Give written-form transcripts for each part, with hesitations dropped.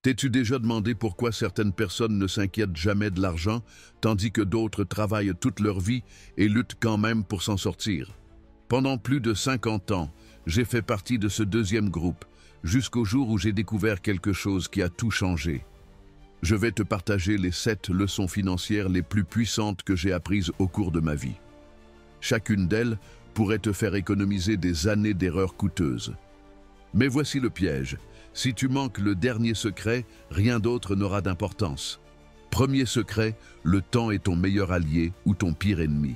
T'es-tu déjà demandé pourquoi certaines personnes ne s'inquiètent jamais de l'argent, tandis que d'autres travaillent toute leur vie et luttent quand même pour s'en sortir? Pendant plus de 50 ans, j'ai fait partie de ce deuxième groupe, jusqu'au jour où j'ai découvert quelque chose qui a tout changé. Je vais te partager les 7 leçons financières les plus puissantes que j'ai apprises au cours de ma vie. Chacune d'elles pourrait te faire économiser des années d'erreurs coûteuses. Mais voici le piège. Si tu manques le dernier secret, rien d'autre n'aura d'importance. Premier secret, le temps est ton meilleur allié ou ton pire ennemi.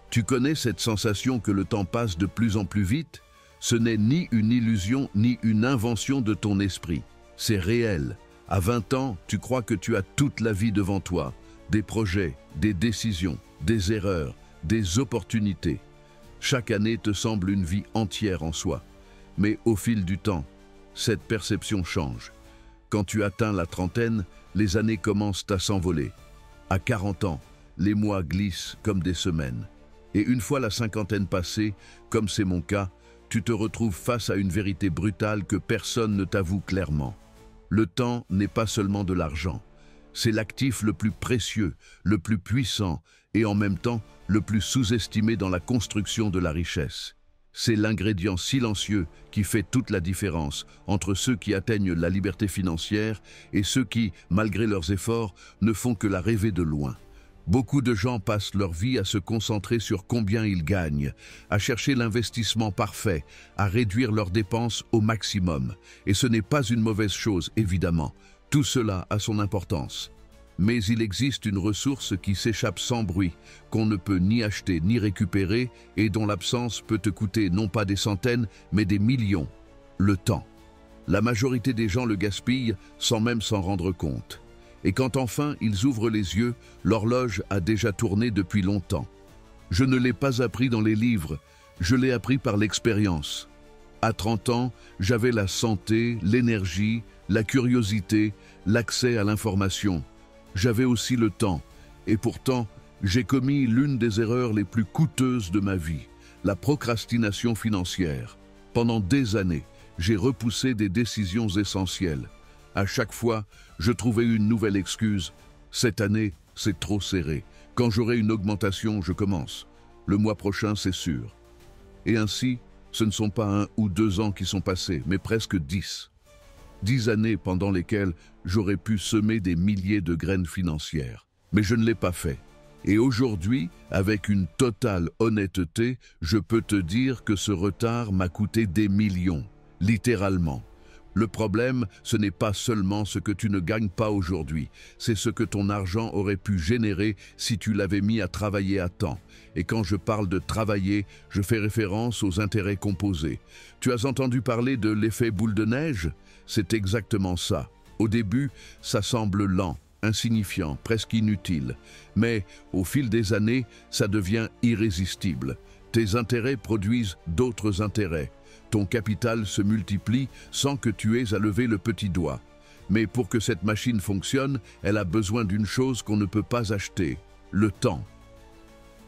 Tu connais cette sensation que le temps passe de plus en plus vite? Ce n'est ni une illusion ni une invention de ton esprit. C'est réel. À 20 ans, tu crois que tu as toute la vie devant toi. Des projets, des décisions, des erreurs, des opportunités. Chaque année te semble une vie entière en soi. Mais au fil du temps, cette perception change. Quand tu atteins la trentaine, les années commencent à s'envoler. À 40 ans, les mois glissent comme des semaines. Et une fois la cinquantaine passée, comme c'est mon cas, tu te retrouves face à une vérité brutale que personne ne t'avoue clairement. Le temps n'est pas seulement de l'argent. C'est l'actif le plus précieux, le plus puissant et en même temps le plus sous-estimé dans la construction de la richesse. C'est l'ingrédient silencieux qui fait toute la différence entre ceux qui atteignent la liberté financière et ceux qui, malgré leurs efforts, ne font que la rêver de loin. Beaucoup de gens passent leur vie à se concentrer sur combien ils gagnent, à chercher l'investissement parfait, à réduire leurs dépenses au maximum. Et ce n'est pas une mauvaise chose, évidemment. Tout cela a son importance. Mais il existe une ressource qui s'échappe sans bruit, qu'on ne peut ni acheter ni récupérer et dont l'absence peut te coûter non pas des centaines, mais des millions. Le temps. La majorité des gens le gaspillent sans même s'en rendre compte. Et quand enfin ils ouvrent les yeux, l'horloge a déjà tourné depuis longtemps. Je ne l'ai pas appris dans les livres, je l'ai appris par l'expérience. À 30 ans, j'avais la santé, l'énergie, la curiosité, l'accès à l'information. J'avais aussi le temps, et pourtant, j'ai commis l'une des erreurs les plus coûteuses de ma vie, la procrastination financière. Pendant des années, j'ai repoussé des décisions essentielles. À chaque fois, je trouvais une nouvelle excuse. Cette année, c'est trop serré. Quand j'aurai une augmentation, je commence. Le mois prochain, c'est sûr. Et ainsi, ce ne sont pas 1 ou 2 ans qui sont passés, mais presque 10. 10 années pendant lesquelles j'aurais pu semer des milliers de graines financières. Mais je ne l'ai pas fait. Et aujourd'hui, avec une totale honnêteté, je peux te dire que ce retard m'a coûté des millions, littéralement. Le problème, ce n'est pas seulement ce que tu ne gagnes pas aujourd'hui, c'est ce que ton argent aurait pu générer si tu l'avais mis à travailler à temps. Et quand je parle de travailler, je fais référence aux intérêts composés. Tu as entendu parler de l'effet boule de neige? C'est exactement ça. Au début, ça semble lent, insignifiant, presque inutile. Mais au fil des années, ça devient irrésistible. Tes intérêts produisent d'autres intérêts. Ton capital se multiplie sans que tu aies à lever le petit doigt. Mais pour que cette machine fonctionne, elle a besoin d'une chose qu'on ne peut pas acheter, le temps.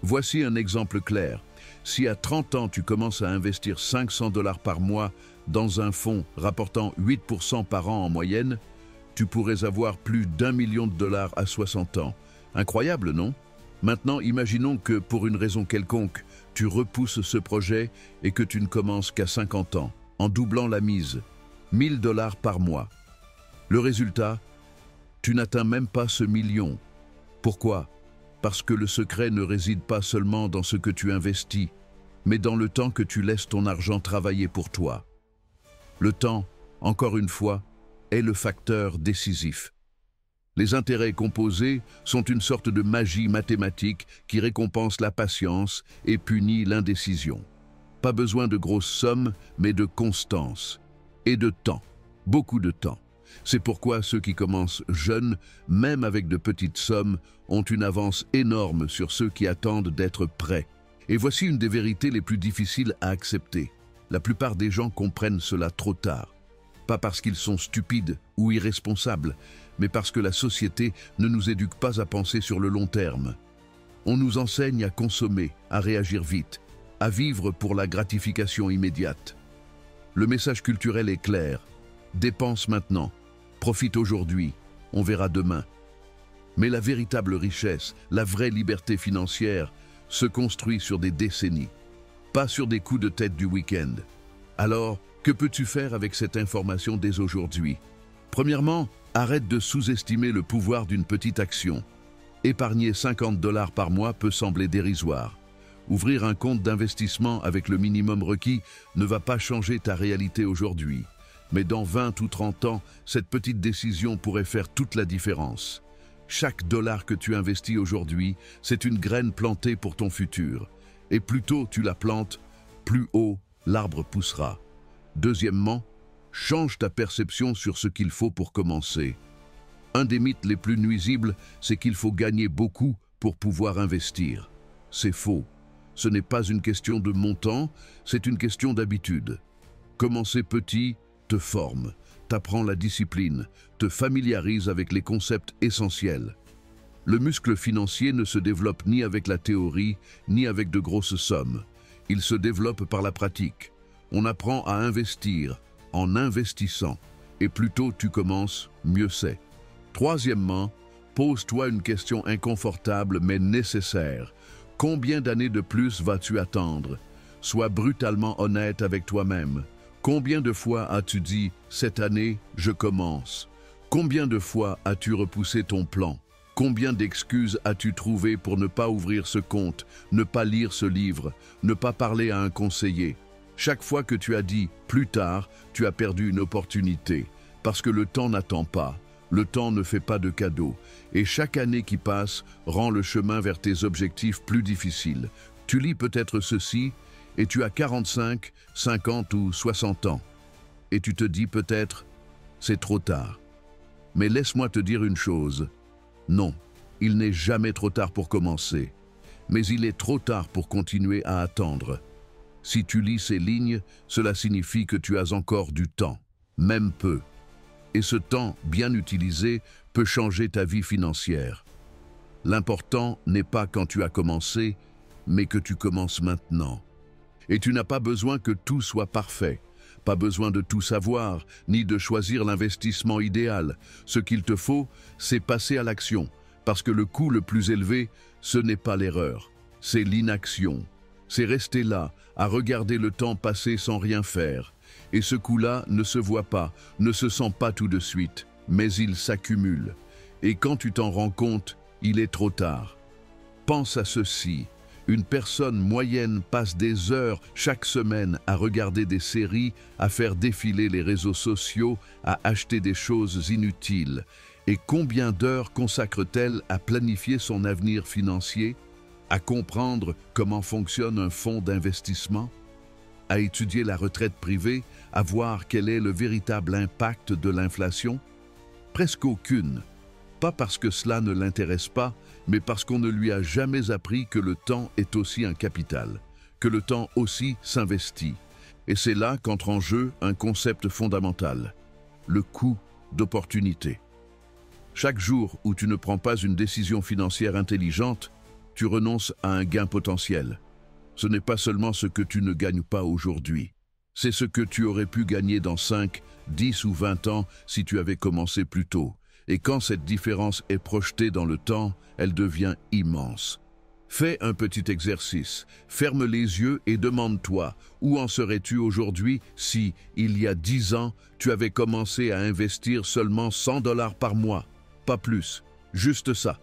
Voici un exemple clair. Si à 30 ans tu commences à investir 500 $ par mois dans un fonds rapportant 8% par an en moyenne, tu pourrais avoir plus d'1 million de dollars à 60 ans. Incroyable, non? Maintenant, imaginons que pour une raison quelconque, tu repousses ce projet et que tu ne commences qu'à 50 ans, en doublant la mise, 1000 $ par mois. Le résultat, tu n'atteins même pas ce million. Pourquoi? Parce que le secret ne réside pas seulement dans ce que tu investis, mais dans le temps que tu laisses ton argent travailler pour toi. Le temps, encore une fois, est le facteur décisif. Les intérêts composés sont une sorte de magie mathématique qui récompense la patience et punit l'indécision. Pas besoin de grosses sommes, mais de constance. Et de temps. Beaucoup de temps. C'est pourquoi ceux qui commencent jeunes, même avec de petites sommes, ont une avance énorme sur ceux qui attendent d'être prêts. Et voici une des vérités les plus difficiles à accepter. La plupart des gens comprennent cela trop tard. Pas parce qu'ils sont stupides ou irresponsables, mais parce que la société ne nous éduque pas à penser sur le long terme. On nous enseigne à consommer, à réagir vite, à vivre pour la gratification immédiate. Le message culturel est clair. Dépense maintenant. Profite aujourd'hui, on verra demain. Mais la véritable richesse, la vraie liberté financière, se construit sur des décennies, pas sur des coups de tête du week-end. Alors, que peux-tu faire avec cette information dès aujourd'hui? Premièrement, arrête de sous-estimer le pouvoir d'une petite action. Épargner 50 $ par mois peut sembler dérisoire. Ouvrir un compte d'investissement avec le minimum requis ne va pas changer ta réalité aujourd'hui. Mais dans 20 ou 30 ans, cette petite décision pourrait faire toute la différence. Chaque dollar que tu investis aujourd'hui, c'est une graine plantée pour ton futur. Et plus tôt tu la plantes, plus haut l'arbre poussera. Deuxièmement, change ta perception sur ce qu'il faut pour commencer. Un des mythes les plus nuisibles, c'est qu'il faut gagner beaucoup pour pouvoir investir. C'est faux. Ce n'est pas une question de montant, c'est une question d'habitude. Commencer petit te forme, t'apprend la discipline, te familiarise avec les concepts essentiels. Le muscle financier ne se développe ni avec la théorie, ni avec de grosses sommes. Il se développe par la pratique. On apprend à investir en investissant. Et plus tôt tu commences, mieux c'est. Troisièmement, pose-toi une question inconfortable mais nécessaire. Combien d'années de plus vas-tu attendre? Sois brutalement honnête avec toi-même. Combien de fois as-tu dit « cette année, je commence » ? Combien de fois as-tu repoussé ton plan? Combien d'excuses as-tu trouvé pour ne pas ouvrir ce compte, ne pas lire ce livre, ne pas parler à un conseiller? Chaque fois que tu as dit « plus tard », tu as perdu une opportunité. Parce que le temps n'attend pas, le temps ne fait pas de cadeaux. Et chaque année qui passe rend le chemin vers tes objectifs plus difficile. Tu lis peut-être ceci et tu as 45, 50 ou 60 ans. Et tu te dis peut-être « c'est trop tard ». Mais laisse-moi te dire une chose. Non, il n'est jamais trop tard pour commencer. Mais il est trop tard pour continuer à attendre. Si tu lis ces lignes, cela signifie que tu as encore du temps, même peu. Et ce temps, bien utilisé, peut changer ta vie financière. L'important n'est pas quand tu as commencé, mais que tu commences maintenant. Et tu n'as pas besoin que tout soit parfait, pas besoin de tout savoir, ni de choisir l'investissement idéal. Ce qu'il te faut, c'est passer à l'action, parce que le coût le plus élevé, ce n'est pas l'erreur, c'est l'inaction. C'est rester là, à regarder le temps passer sans rien faire. Et ce coût-là ne se voit pas, ne se sent pas tout de suite, mais il s'accumule. Et quand tu t'en rends compte, il est trop tard. Pense à ceci. Une personne moyenne passe des heures chaque semaine à regarder des séries, à faire défiler les réseaux sociaux, à acheter des choses inutiles. Et combien d'heures consacre-t-elle à planifier son avenir financier, à comprendre comment fonctionne un fonds d'investissement, à étudier la retraite privée, à voir quel est le véritable impact de l'inflation? Presque aucune. Pas parce que cela ne l'intéresse pas, mais parce qu'on ne lui a jamais appris que le temps est aussi un capital, que le temps aussi s'investit. Et c'est là qu'entre en jeu un concept fondamental, le coût d'opportunité. Chaque jour où tu ne prends pas une décision financière intelligente, tu renonces à un gain potentiel. Ce n'est pas seulement ce que tu ne gagnes pas aujourd'hui, c'est ce que tu aurais pu gagner dans 5, 10 ou 20 ans si tu avais commencé plus tôt. Et quand cette différence est projetée dans le temps, elle devient immense. Fais un petit exercice, ferme les yeux et demande-toi où en serais-tu aujourd'hui si, il y a 10 ans, tu avais commencé à investir seulement 100 $ par mois, pas plus, juste ça.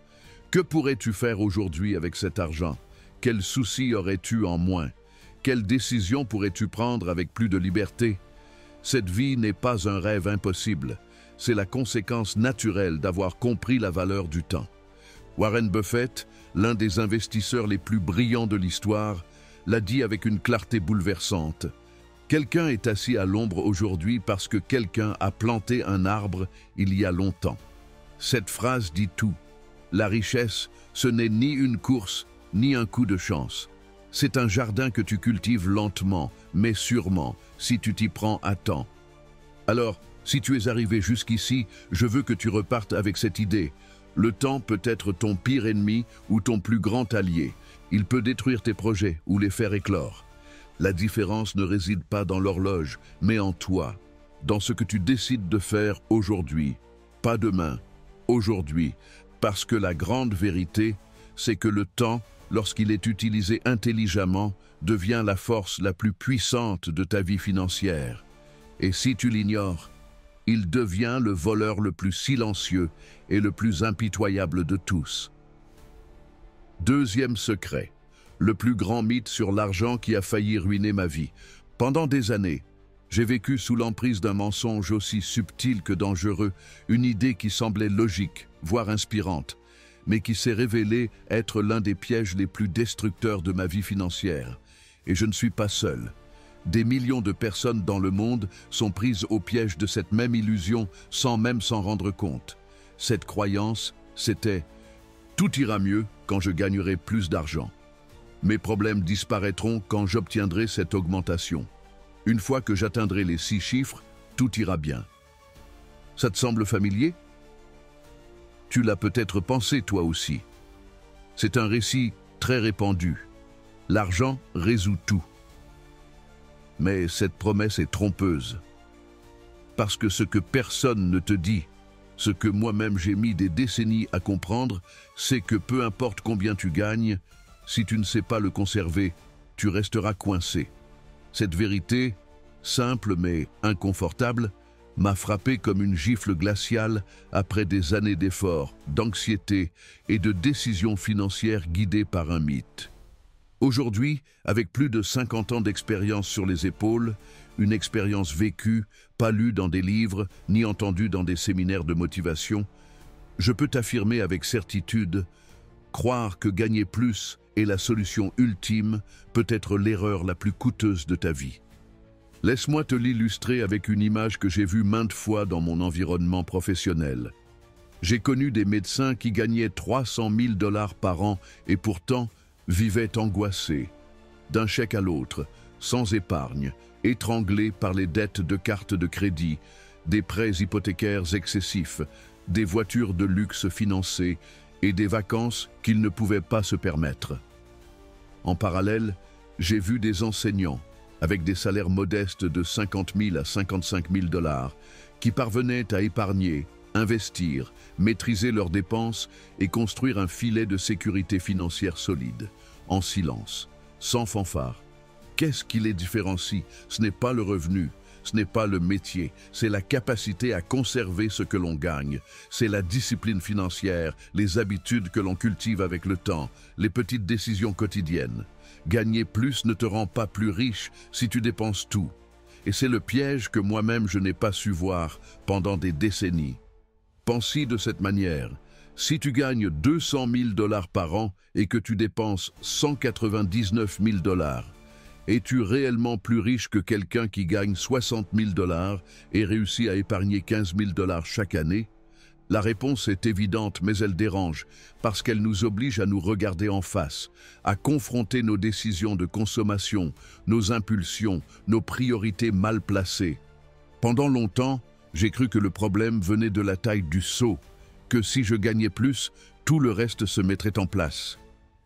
Que pourrais-tu faire aujourd'hui avec cet argent? Quels soucis aurais-tu en moins? Quelles décisions pourrais-tu prendre avec plus de liberté? Cette vie n'est pas un rêve impossible. C'est la conséquence naturelle d'avoir compris la valeur du temps. Warren Buffett, l'un des investisseurs les plus brillants de l'histoire, l'a dit avec une clarté bouleversante. Quelqu'un est assis à l'ombre aujourd'hui parce que quelqu'un a planté un arbre il y a longtemps. Cette phrase dit tout. La richesse, ce n'est ni une course, ni un coup de chance. C'est un jardin que tu cultives lentement, mais sûrement, si tu t'y prends à temps. Alors, si tu es arrivé jusqu'ici, je veux que tu repartes avec cette idée. Le temps peut être ton pire ennemi ou ton plus grand allié. Il peut détruire tes projets ou les faire éclore. La différence ne réside pas dans l'horloge, mais en toi. dans ce que tu décides de faire aujourd'hui, pas demain, aujourd'hui, parce que la grande vérité, c'est que le temps, lorsqu'il est utilisé intelligemment, devient la force la plus puissante de ta vie financière. Et si tu l'ignores, il devient le voleur le plus silencieux et le plus impitoyable de tous. Deuxième secret, le plus grand mythe sur l'argent qui a failli ruiner ma vie. Pendant des années, j'ai vécu sous l'emprise d'un mensonge aussi subtil que dangereux, une idée qui semblait logique, voire inspirante, mais qui s'est révélée être l'un des pièges les plus destructeurs de ma vie financière. Et je ne suis pas seul. Des millions de personnes dans le monde sont prises au piège de cette même illusion sans même s'en rendre compte. Cette croyance, c'était « tout ira mieux quand je gagnerai plus d'argent ». Mes problèmes disparaîtront quand j'obtiendrai cette augmentation. Une fois que j'atteindrai les 6 chiffres, tout ira bien. Ça te semble familier? Tu l'as peut-être pensé toi aussi. C'est un récit très répandu. L'argent résout tout. Mais cette promesse est trompeuse. Parce que ce que personne ne te dit, ce que moi-même j'ai mis des décennies à comprendre, c'est que peu importe combien tu gagnes, si tu ne sais pas le conserver, tu resteras coincé. Cette vérité, simple mais inconfortable, m'a frappé comme une gifle glaciale après des années d'efforts, d'anxiété et de décisions financières guidées par un mythe. Aujourd'hui, avec plus de 50 ans d'expérience sur les épaules, une expérience vécue, pas lue dans des livres, ni entendue dans des séminaires de motivation, je peux t'affirmer avec certitude, croire que gagner plus est la solution ultime peut être l'erreur la plus coûteuse de ta vie. Laisse-moi te l'illustrer avec une image que j'ai vue maintes fois dans mon environnement professionnel. J'ai connu des médecins qui gagnaient 300 000 $ par an et pourtant vivaient angoissés, d'un chèque à l'autre, sans épargne, étranglés par les dettes de cartes de crédit, des prêts hypothécaires excessifs, des voitures de luxe financées et des vacances qu'ils ne pouvaient pas se permettre. En parallèle, j'ai vu des enseignants, avec des salaires modestes de 50 000 à 55 000 $, qui parvenaient à épargner, investir, maîtriser leurs dépenses et construire un filet de sécurité financière solide, en silence, sans fanfare. Qu'est-ce qui les différencie? Ce n'est pas le revenu, ce n'est pas le métier, c'est la capacité à conserver ce que l'on gagne, c'est la discipline financière, les habitudes que l'on cultive avec le temps, les petites décisions quotidiennes. Gagner plus ne te rend pas plus riche si tu dépenses tout. Et c'est le piège que moi-même je n'ai pas su voir pendant des décennies. Pense-y de cette manière. Si tu gagnes 200 000 $ par an et que tu dépenses 199 000 $, es-tu réellement plus riche que quelqu'un qui gagne 60 000 $ et réussit à épargner 15 000 $ chaque année? La réponse est évidente, mais elle dérange, parce qu'elle nous oblige à nous regarder en face, à confronter nos décisions de consommation, nos impulsions, nos priorités mal placées. Pendant longtemps, j'ai cru que le problème venait de la taille du seau, que si je gagnais plus, tout le reste se mettrait en place.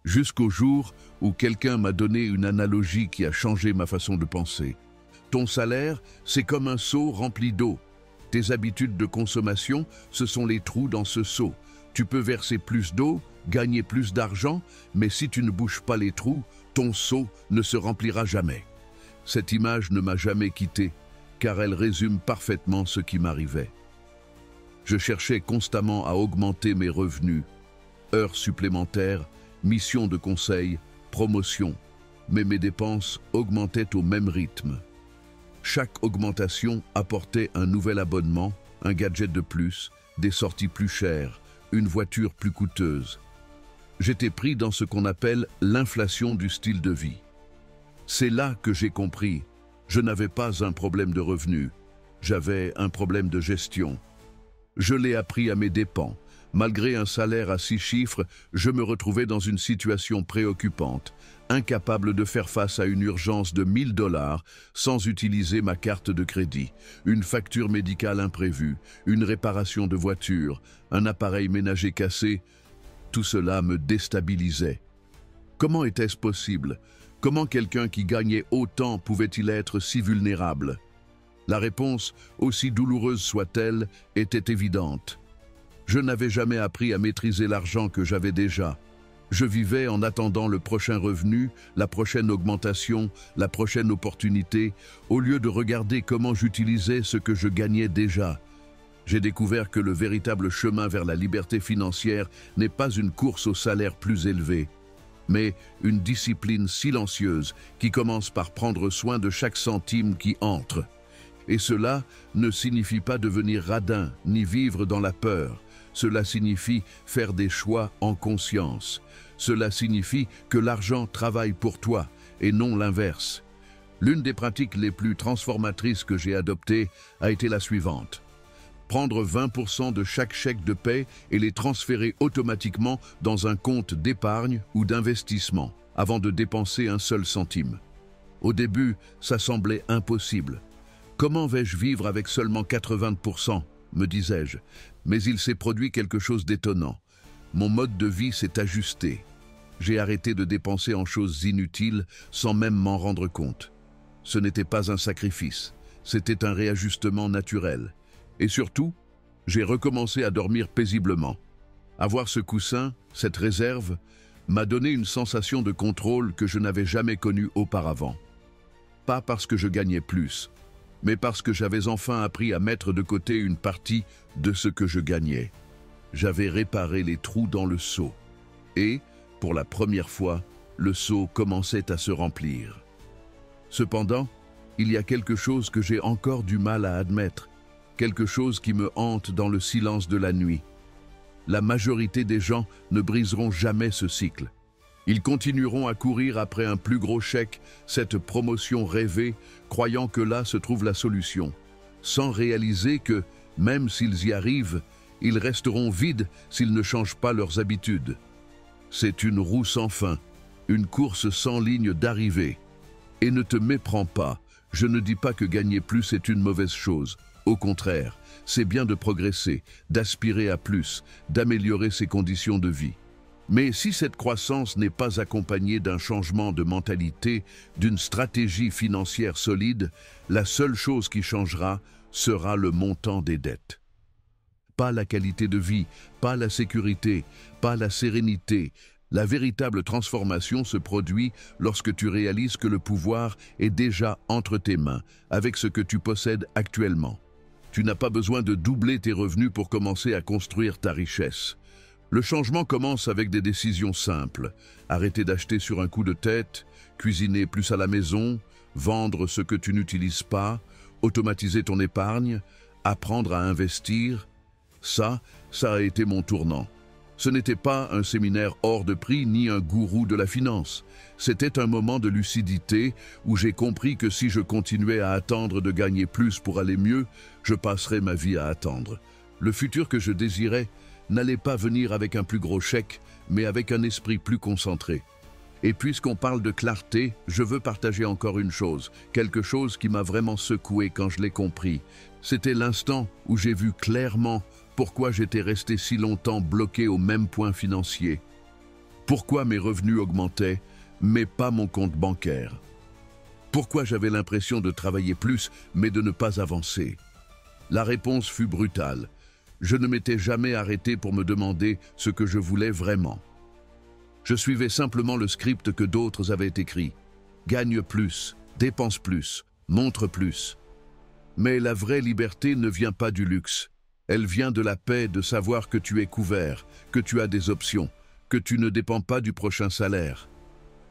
Jusqu'au jour où quelqu'un m'a donné une analogie qui a changé ma façon de penser. Ton salaire, c'est comme un seau rempli d'eau. Tes habitudes de consommation, ce sont les trous dans ce seau. Tu peux verser plus d'eau, gagner plus d'argent, mais si tu ne bouches pas les trous, ton seau ne se remplira jamais. Cette image ne m'a jamais quitté, car elle résume parfaitement ce qui m'arrivait. Je cherchais constamment à augmenter mes revenus, heures supplémentaires, missions de conseil, promotion, mais mes dépenses augmentaient au même rythme. Chaque augmentation apportait un nouvel abonnement, un gadget de plus, des sorties plus chères, une voiture plus coûteuse. J'étais pris dans ce qu'on appelle l'inflation du style de vie. C'est là que j'ai compris, je n'avais pas un problème de revenus, j'avais un problème de gestion. Je l'ai appris à mes dépens. Malgré un salaire à 6 chiffres, je me retrouvais dans une situation préoccupante, incapable de faire face à une urgence de 1 000 $ sans utiliser ma carte de crédit, une facture médicale imprévue, une réparation de voiture, un appareil ménager cassé. Tout cela me déstabilisait. Comment était-ce possible? Comment quelqu'un qui gagnait autant pouvait-il être si vulnérable? La réponse, aussi douloureuse soit-elle, était évidente. Je n'avais jamais appris à maîtriser l'argent que j'avais déjà. Je vivais en attendant le prochain revenu, la prochaine augmentation, la prochaine opportunité, au lieu de regarder comment j'utilisais ce que je gagnais déjà. J'ai découvert que le véritable chemin vers la liberté financière n'est pas une course au salaire plus élevé, mais une discipline silencieuse qui commence par prendre soin de chaque centime qui entre. Et cela ne signifie pas devenir radin ni vivre dans la peur. Cela signifie faire des choix en conscience. Cela signifie que l'argent travaille pour toi et non l'inverse. L'une des pratiques les plus transformatrices que j'ai adoptées a été la suivante. Prendre 20% de chaque chèque de paie et les transférer automatiquement dans un compte d'épargne ou d'investissement avant de dépenser un seul centime. Au début, ça semblait impossible. Comment vais-je vivre avec seulement 80%, me disais-je, mais il s'est produit quelque chose d'étonnant. Mon mode de vie s'est ajusté. J'ai arrêté de dépenser en choses inutiles sans même m'en rendre compte. Ce n'était pas un sacrifice, c'était un réajustement naturel. Et surtout, j'ai recommencé à dormir paisiblement. Avoir ce coussin, cette réserve, m'a donné une sensation de contrôle que je n'avais jamais connue auparavant. Pas parce que je gagnais plus, mais parce que j'avais enfin appris à mettre de côté une partie de ce que je gagnais. J'avais réparé les trous dans le seau. Et, pour la première fois, le seau commençait à se remplir. Cependant, il y a quelque chose que j'ai encore du mal à admettre, quelque chose qui me hante dans le silence de la nuit. La majorité des gens ne briseront jamais ce cycle. Ils continueront à courir après un plus gros chèque, cette promotion rêvée, croyant que là se trouve la solution, sans réaliser que, même s'ils y arrivent, ils resteront vides s'ils ne changent pas leurs habitudes. C'est une roue sans fin, une course sans ligne d'arrivée. Et ne te méprends pas, je ne dis pas que gagner plus est une mauvaise chose. Au contraire, c'est bien de progresser, d'aspirer à plus, d'améliorer ses conditions de vie. Mais si cette croissance n'est pas accompagnée d'un changement de mentalité, d'une stratégie financière solide, la seule chose qui changera sera le montant des dettes. Pas la qualité de vie, pas la sécurité, pas la sérénité. La véritable transformation se produit lorsque tu réalises que le pouvoir est déjà entre tes mains, avec ce que tu possèdes actuellement. Tu n'as pas besoin de doubler tes revenus pour commencer à construire ta richesse. Le changement commence avec des décisions simples. Arrêter d'acheter sur un coup de tête, cuisiner plus à la maison, vendre ce que tu n'utilises pas, automatiser ton épargne, apprendre à investir. Ça a été mon tournant. Ce n'était pas un séminaire hors de prix ni un gourou de la finance. C'était un moment de lucidité où j'ai compris que si je continuais à attendre de gagner plus pour aller mieux, je passerais ma vie à attendre. Le futur que je désirais n'allait pas venir avec un plus gros chèque, mais avec un esprit plus concentré. Et puisqu'on parle de clarté, je veux partager encore une chose, quelque chose qui m'a vraiment secoué quand je l'ai compris. C'était l'instant où j'ai vu clairement pourquoi j'étais resté si longtemps bloqué au même point financier. Pourquoi mes revenus augmentaient, mais pas mon compte bancaire. Pourquoi j'avais l'impression de travailler plus, mais de ne pas avancer. La réponse fut brutale. Je ne m'étais jamais arrêté pour me demander ce que je voulais vraiment. Je suivais simplement le script que d'autres avaient écrit. Gagne plus, dépense plus, montre plus. Mais la vraie liberté ne vient pas du luxe. Elle vient de la paix de savoir que tu es couvert, que tu as des options, que tu ne dépends pas du prochain salaire.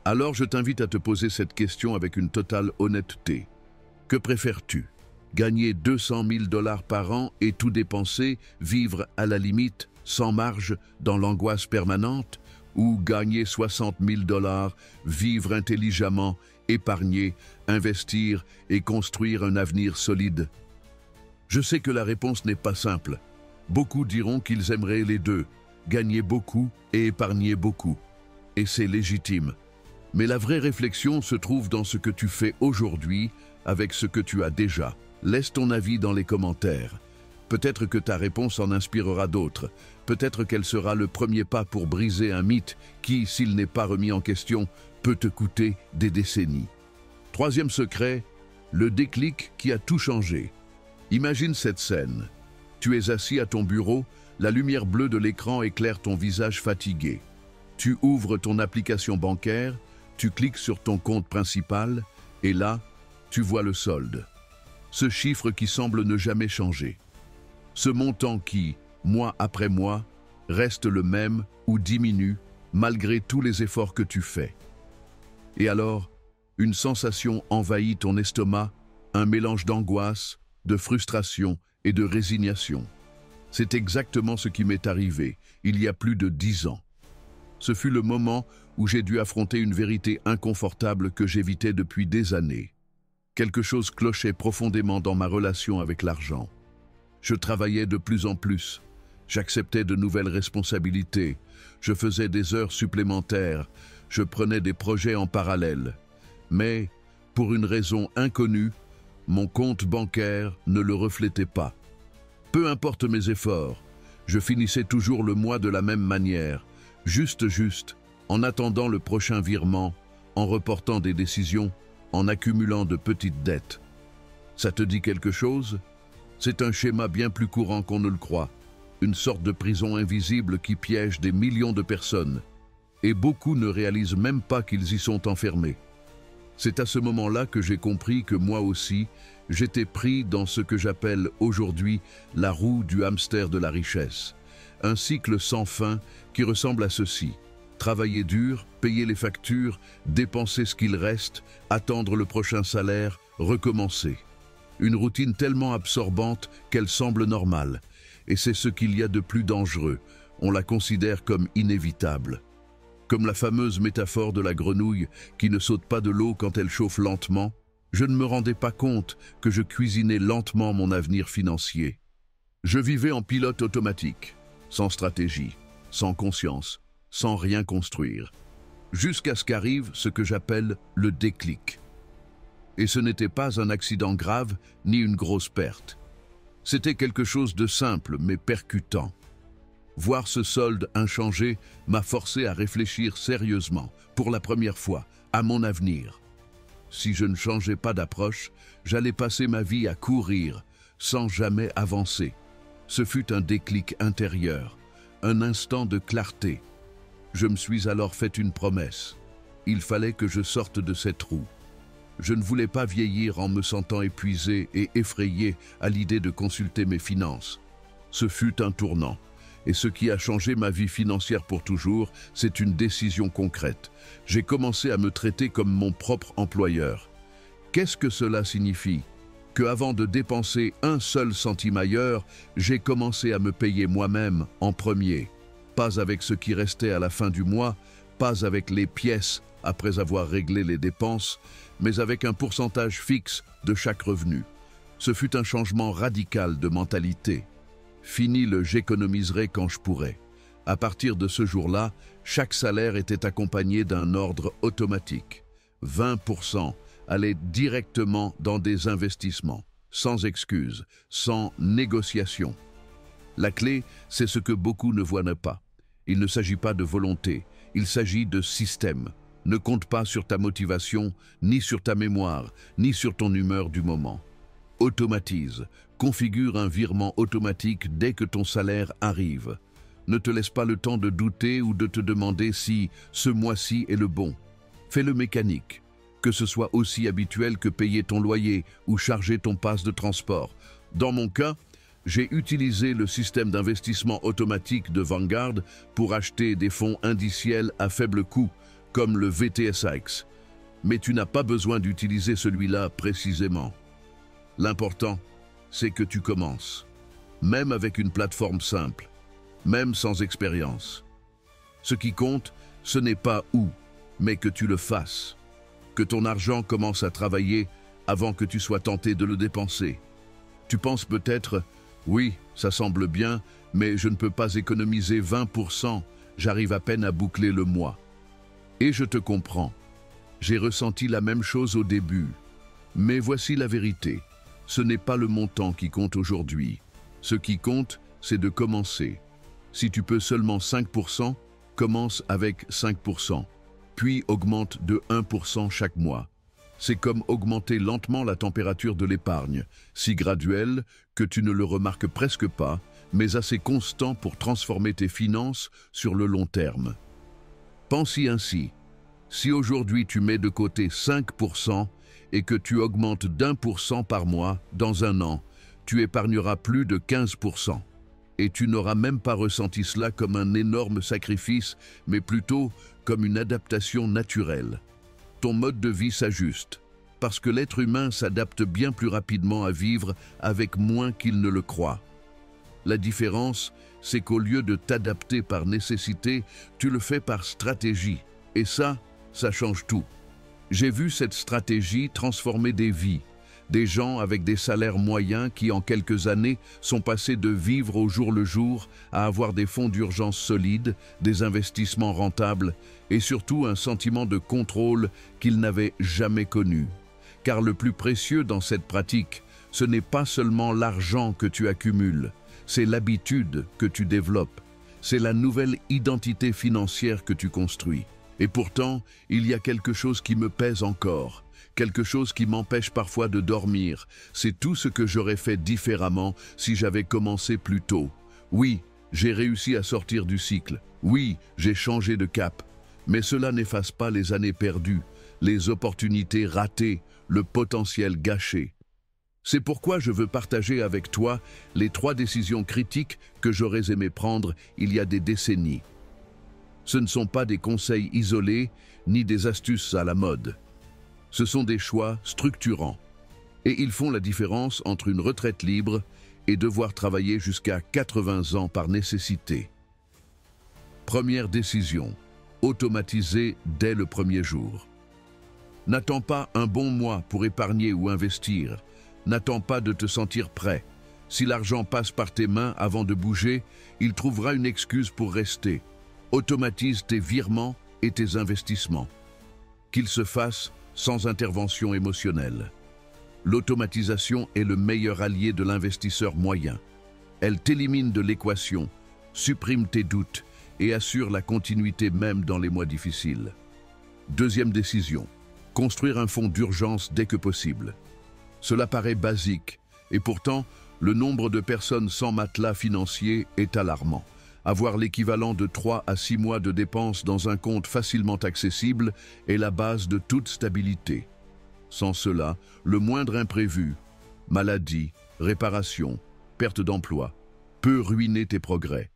Alors je t'invite à te poser cette question avec une totale honnêteté. Que préfères-tu? Gagner 200 000 $ par an et tout dépenser, vivre à la limite, sans marge, dans l'angoisse permanente? Ou gagner 60 000 $, vivre intelligemment, épargner, investir et construire un avenir solide? Je sais que la réponse n'est pas simple. Beaucoup diront qu'ils aimeraient les deux, gagner beaucoup et épargner beaucoup. Et c'est légitime. Mais la vraie réflexion se trouve dans ce que tu fais aujourd'hui avec ce que tu as déjà. Laisse ton avis dans les commentaires. Peut-être que ta réponse en inspirera d'autres. Peut-être qu'elle sera le premier pas pour briser un mythe qui, s'il n'est pas remis en question, peut te coûter des décennies. Troisième secret, Le déclic qui a tout changé. Imagine cette scène. Tu es assis à ton bureau, la lumière bleue de l'écran éclaire ton visage fatigué. Tu ouvres ton application bancaire, tu cliques sur ton compte principal, et là, tu vois le solde. Ce chiffre qui semble ne jamais changer. Ce montant qui, mois après mois, reste le même ou diminue malgré tous les efforts que tu fais. Et alors, une sensation envahit ton estomac, un mélange d'angoisse, de frustration et de résignation. C'est exactement ce qui m'est arrivé il y a plus de 10 ans. Ce fut le moment où j'ai dû affronter une vérité inconfortable que j'évitais depuis des années. Quelque chose clochait profondément dans ma relation avec l'argent. Je travaillais de plus en plus, j'acceptais de nouvelles responsabilités, je faisais des heures supplémentaires, je prenais des projets en parallèle. Mais, pour une raison inconnue, mon compte bancaire ne le reflétait pas. Peu importe mes efforts, je finissais toujours le mois de la même manière, juste, en attendant le prochain virement, en reportant des décisions, en accumulant de petites dettes. Ça te dit quelque chose? C'est un schéma bien plus courant qu'on ne le croit, une sorte de prison invisible qui piège des millions de personnes, et beaucoup ne réalisent même pas qu'ils y sont enfermés. C'est à ce moment-là que j'ai compris que moi aussi, j'étais pris dans ce que j'appelle aujourd'hui la roue du hamster de la richesse. Un cycle sans fin qui ressemble à ceci. Travailler dur, payer les factures, dépenser ce qu'il reste, attendre le prochain salaire, recommencer. Une routine tellement absorbante qu'elle semble normale. Et c'est ce qu'il y a de plus dangereux. On la considère comme inévitable. Comme la fameuse métaphore de la grenouille qui ne saute pas de l'eau quand elle chauffe lentement, je ne me rendais pas compte que je cuisinais lentement mon avenir financier. Je vivais en pilote automatique, sans stratégie, sans conscience, sans rien construire, jusqu'à ce qu'arrive ce que j'appelle le déclic. Et ce n'était pas un accident grave ni une grosse perte. C'était quelque chose de simple mais percutant. Voir ce solde inchangé m'a forcé à réfléchir sérieusement, pour la première fois, à mon avenir. Si je ne changeais pas d'approche, j'allais passer ma vie à courir, sans jamais avancer. Ce fut un déclic intérieur, un instant de clarté. Je me suis alors fait une promesse. Il fallait que je sorte de cette roue. Je ne voulais pas vieillir en me sentant épuisé et effrayé à l'idée de consulter mes finances. Ce fut un tournant. Et ce qui a changé ma vie financière pour toujours, c'est une décision concrète. J'ai commencé à me traiter comme mon propre employeur. Qu'est-ce que cela signifie? Qu'avant de dépenser un seul centime ailleurs, j'ai commencé à me payer moi-même en premier. Pas avec ce qui restait à la fin du mois, pas avec les pièces après avoir réglé les dépenses, mais avec un pourcentage fixe de chaque revenu. Ce fut un changement radical de mentalité. Fini le « j'économiserai quand je pourrai ». À partir de ce jour-là, chaque salaire était accompagné d'un ordre automatique. 20% allaient directement dans des investissements, sans excuses, sans négociation. La clé, c'est ce que beaucoup ne voient pas. Il ne s'agit pas de volonté, il s'agit de système. Ne compte pas sur ta motivation, ni sur ta mémoire, ni sur ton humeur du moment. Automatise, configure un virement automatique dès que ton salaire arrive. Ne te laisse pas le temps de douter ou de te demander si ce mois-ci est le bon. Fais-le mécanique, que ce soit aussi habituel que payer ton loyer ou charger ton pass de transport. Dans mon cas, j'ai utilisé le système d'investissement automatique de Vanguard pour acheter des fonds indiciels à faible coût, comme le VTSAX. Mais tu n'as pas besoin d'utiliser celui-là précisément. L'important, c'est que tu commences, même avec une plateforme simple, même sans expérience. Ce qui compte, ce n'est pas où, mais que tu le fasses. Que ton argent commence à travailler avant que tu sois tenté de le dépenser. Tu penses peut-être, oui, ça semble bien, mais je ne peux pas économiser 20%, j'arrive à peine à boucler le mois. Et je te comprends. J'ai ressenti la même chose au début. Mais voici la vérité. Ce n'est pas le montant qui compte aujourd'hui. Ce qui compte, c'est de commencer. Si tu peux seulement 5%, commence avec 5%, puis augmente de 1% chaque mois. C'est comme augmenter lentement la température de l'épargne, si graduel que tu ne le remarques presque pas, mais assez constant pour transformer tes finances sur le long terme. Pense-y ainsi. Si aujourd'hui tu mets de côté 5% et que tu augmentes d'1% par mois, dans un an, tu épargneras plus de 15%. Et tu n'auras même pas ressenti cela comme un énorme sacrifice, mais plutôt comme une adaptation naturelle. Ton mode de vie s'ajuste, parce que l'être humain s'adapte bien plus rapidement à vivre avec moins qu'il ne le croit. La différence, c'est qu'au lieu de t'adapter par nécessité, tu le fais par stratégie. Et ça change tout. J'ai vu cette stratégie transformer des vies, des gens avec des salaires moyens qui, en quelques années, sont passés de vivre au jour le jour à avoir des fonds d'urgence solides, des investissements rentables et surtout un sentiment de contrôle qu'ils n'avaient jamais connu. Car le plus précieux dans cette pratique, ce n'est pas seulement l'argent que tu accumules, c'est l'habitude que tu développes, c'est la nouvelle identité financière que tu construis. Et pourtant, il y a quelque chose qui me pèse encore, quelque chose qui m'empêche parfois de dormir. C'est tout ce que j'aurais fait différemment si j'avais commencé plus tôt. Oui, j'ai réussi à sortir du cycle. Oui, j'ai changé de cap. Mais cela n'efface pas les années perdues, les opportunités ratées, le potentiel gâché. C'est pourquoi je veux partager avec toi les 3 décisions critiques que j'aurais aimé prendre il y a des décennies. Ce ne sont pas des conseils isolés, ni des astuces à la mode. Ce sont des choix structurants. Et ils font la différence entre une retraite libre et devoir travailler jusqu'à 80 ans par nécessité. Première décision, automatiser dès le premier jour. N'attends pas un bon mois pour épargner ou investir. N'attends pas de te sentir prêt. Si l'argent passe par tes mains avant de bouger, il trouvera une excuse pour rester. Automatise tes virements et tes investissements. Qu'ils se fassent sans intervention émotionnelle. L'automatisation est le meilleur allié de l'investisseur moyen. Elle t'élimine de l'équation, supprime tes doutes et assure la continuité même dans les mois difficiles. Deuxième décision, construire un fonds d'urgence dès que possible. Cela paraît basique et pourtant, le nombre de personnes sans matelas financier est alarmant. Avoir l'équivalent de 3 à 6 mois de dépenses dans un compte facilement accessible est la base de toute stabilité. Sans cela, le moindre imprévu, maladie, réparation, perte d'emploi, peut ruiner tes progrès.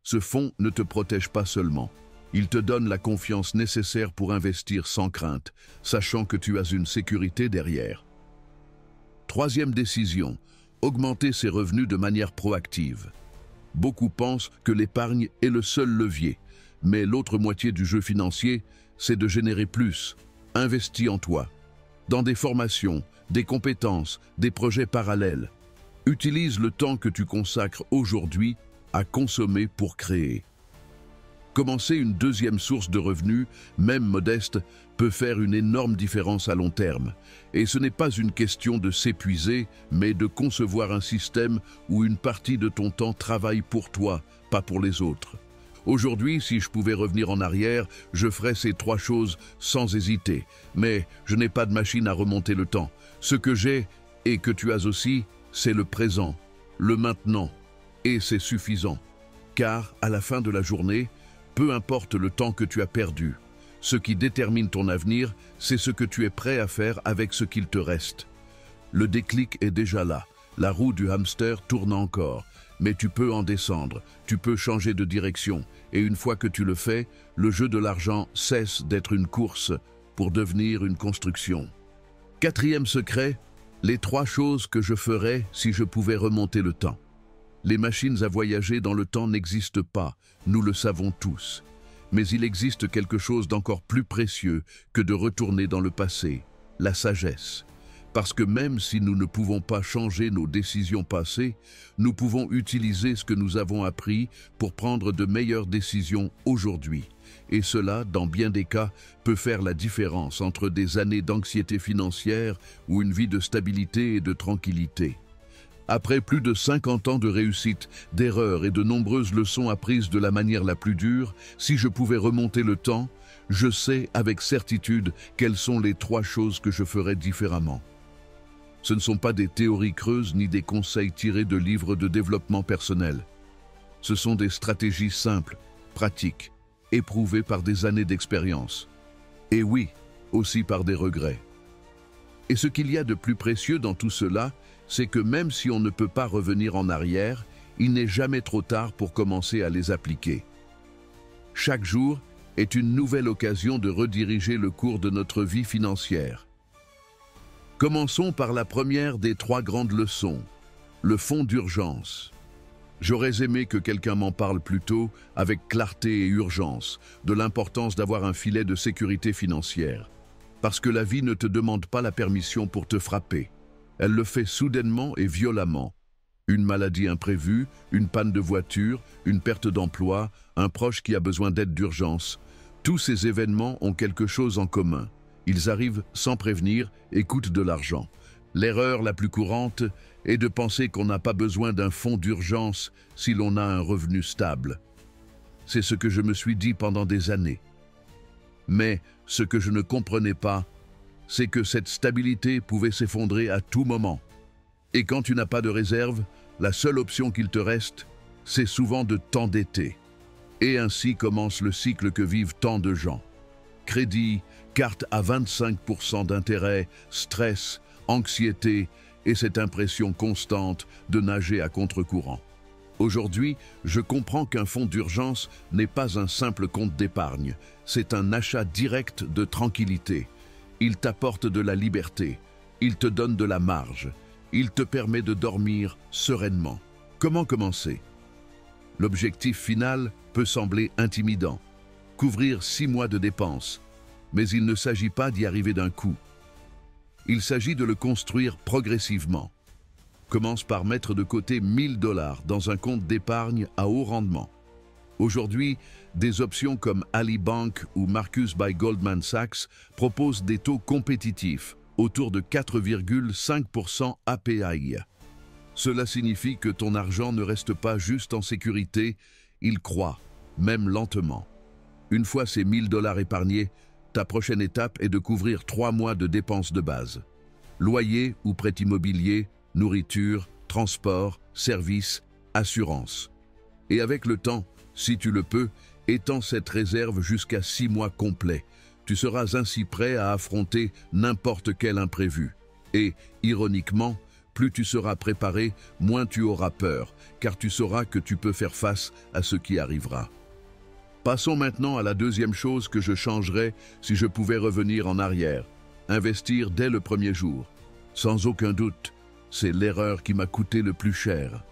Ce fonds ne te protège pas seulement, il te donne la confiance nécessaire pour investir sans crainte, sachant que tu as une sécurité derrière. Troisième décision, augmenter ses revenus de manière proactive. Beaucoup pensent que l'épargne est le seul levier, mais l'autre moitié du jeu financier, c'est de générer plus. Investis en toi, dans des formations, des compétences, des projets parallèles. Utilise le temps que tu consacres aujourd'hui à consommer pour créer. Commencer une deuxième source de revenus, même modeste, peut faire une énorme différence à long terme. Et ce n'est pas une question de s'épuiser, mais de concevoir un système où une partie de ton temps travaille pour toi, pas pour les autres. Aujourd'hui, si je pouvais revenir en arrière, je ferais ces 3 choses sans hésiter. Mais je n'ai pas de machine à remonter le temps. Ce que j'ai, et que tu as aussi, c'est le présent, le maintenant. Et c'est suffisant. Car, à la fin de la journée, peu importe le temps que tu as perdu, ce qui détermine ton avenir, c'est ce que tu es prêt à faire avec ce qu'il te reste. Le déclic est déjà là. La roue du hamster tourne encore, mais tu peux en descendre, tu peux changer de direction, et une fois que tu le fais, le jeu de l'argent cesse d'être une course pour devenir une construction. Quatrième secret, les 3 choses que je ferais si je pouvais remonter le temps. Les machines à voyager dans le temps n'existent pas, nous le savons tous. Mais il existe quelque chose d'encore plus précieux que de retourner dans le passé, la sagesse. Parce que même si nous ne pouvons pas changer nos décisions passées, nous pouvons utiliser ce que nous avons appris pour prendre de meilleures décisions aujourd'hui. Et cela, dans bien des cas, peut faire la différence entre des années d'anxiété financière ou une vie de stabilité et de tranquillité. Après plus de 50 ans de réussite, d'erreurs et de nombreuses leçons apprises de la manière la plus dure, si je pouvais remonter le temps, je sais avec certitude quelles sont les 3 choses que je ferais différemment. Ce ne sont pas des théories creuses ni des conseils tirés de livres de développement personnel. Ce sont des stratégies simples, pratiques, éprouvées par des années d'expérience. Et oui, aussi par des regrets. Et ce qu'il y a de plus précieux dans tout cela, c'est que même si on ne peut pas revenir en arrière, il n'est jamais trop tard pour commencer à les appliquer. Chaque jour est une nouvelle occasion de rediriger le cours de notre vie financière. Commençons par la première des 3 grandes leçons, le fonds d'urgence. J'aurais aimé que quelqu'un m'en parle plus tôt, avec clarté et urgence, de l'importance d'avoir un filet de sécurité financière. Parce que la vie ne te demande pas la permission pour te frapper. Elle le fait soudainement et violemment. Une maladie imprévue, une panne de voiture, une perte d'emploi, un proche qui a besoin d'aide d'urgence. Tous ces événements ont quelque chose en commun. Ils arrivent sans prévenir et coûtent de l'argent. L'erreur la plus courante est de penser qu'on n'a pas besoin d'un fonds d'urgence si l'on a un revenu stable. C'est ce que je me suis dit pendant des années. Mais ce que je ne comprenais pas, c'est que cette stabilité pouvait s'effondrer à tout moment. Et quand tu n'as pas de réserve, la seule option qu'il te reste, c'est souvent de t'endetter. Et ainsi commence le cycle que vivent tant de gens. Crédit, carte à 25% d'intérêt, stress, anxiété et cette impression constante de nager à contre-courant. Aujourd'hui, je comprends qu'un fonds d'urgence n'est pas un simple compte d'épargne, c'est un achat direct de tranquillité. Il t'apporte de la liberté, il te donne de la marge, il te permet de dormir sereinement. Comment commencer? L'objectif final peut sembler intimidant, couvrir 6 mois de dépenses, mais il ne s'agit pas d'y arriver d'un coup. Il s'agit de le construire progressivement. Commence par mettre de côté 1 000 $ dans un compte d'épargne à haut rendement. Aujourd'hui, des options comme Ali Bank ou Marcus by Goldman Sachs proposent des taux compétitifs, autour de 4,5% API. Cela signifie que ton argent ne reste pas juste en sécurité, il croît, même lentement. Une fois ces 1 000 $ épargnés, ta prochaine étape est de couvrir 3 mois de dépenses de base. Loyer ou prêt immobilier, nourriture, transport, services, assurance. Et avec le temps, si tu le peux, étends cette réserve jusqu'à 6 mois complets. Tu seras ainsi prêt à affronter n'importe quel imprévu. Et, ironiquement, plus tu seras préparé, moins tu auras peur, car tu sauras que tu peux faire face à ce qui arrivera. Passons maintenant à la deuxième chose que je changerais si je pouvais revenir en arrière. Investir dès le premier jour. Sans aucun doute, c'est l'erreur qui m'a coûté le plus cher.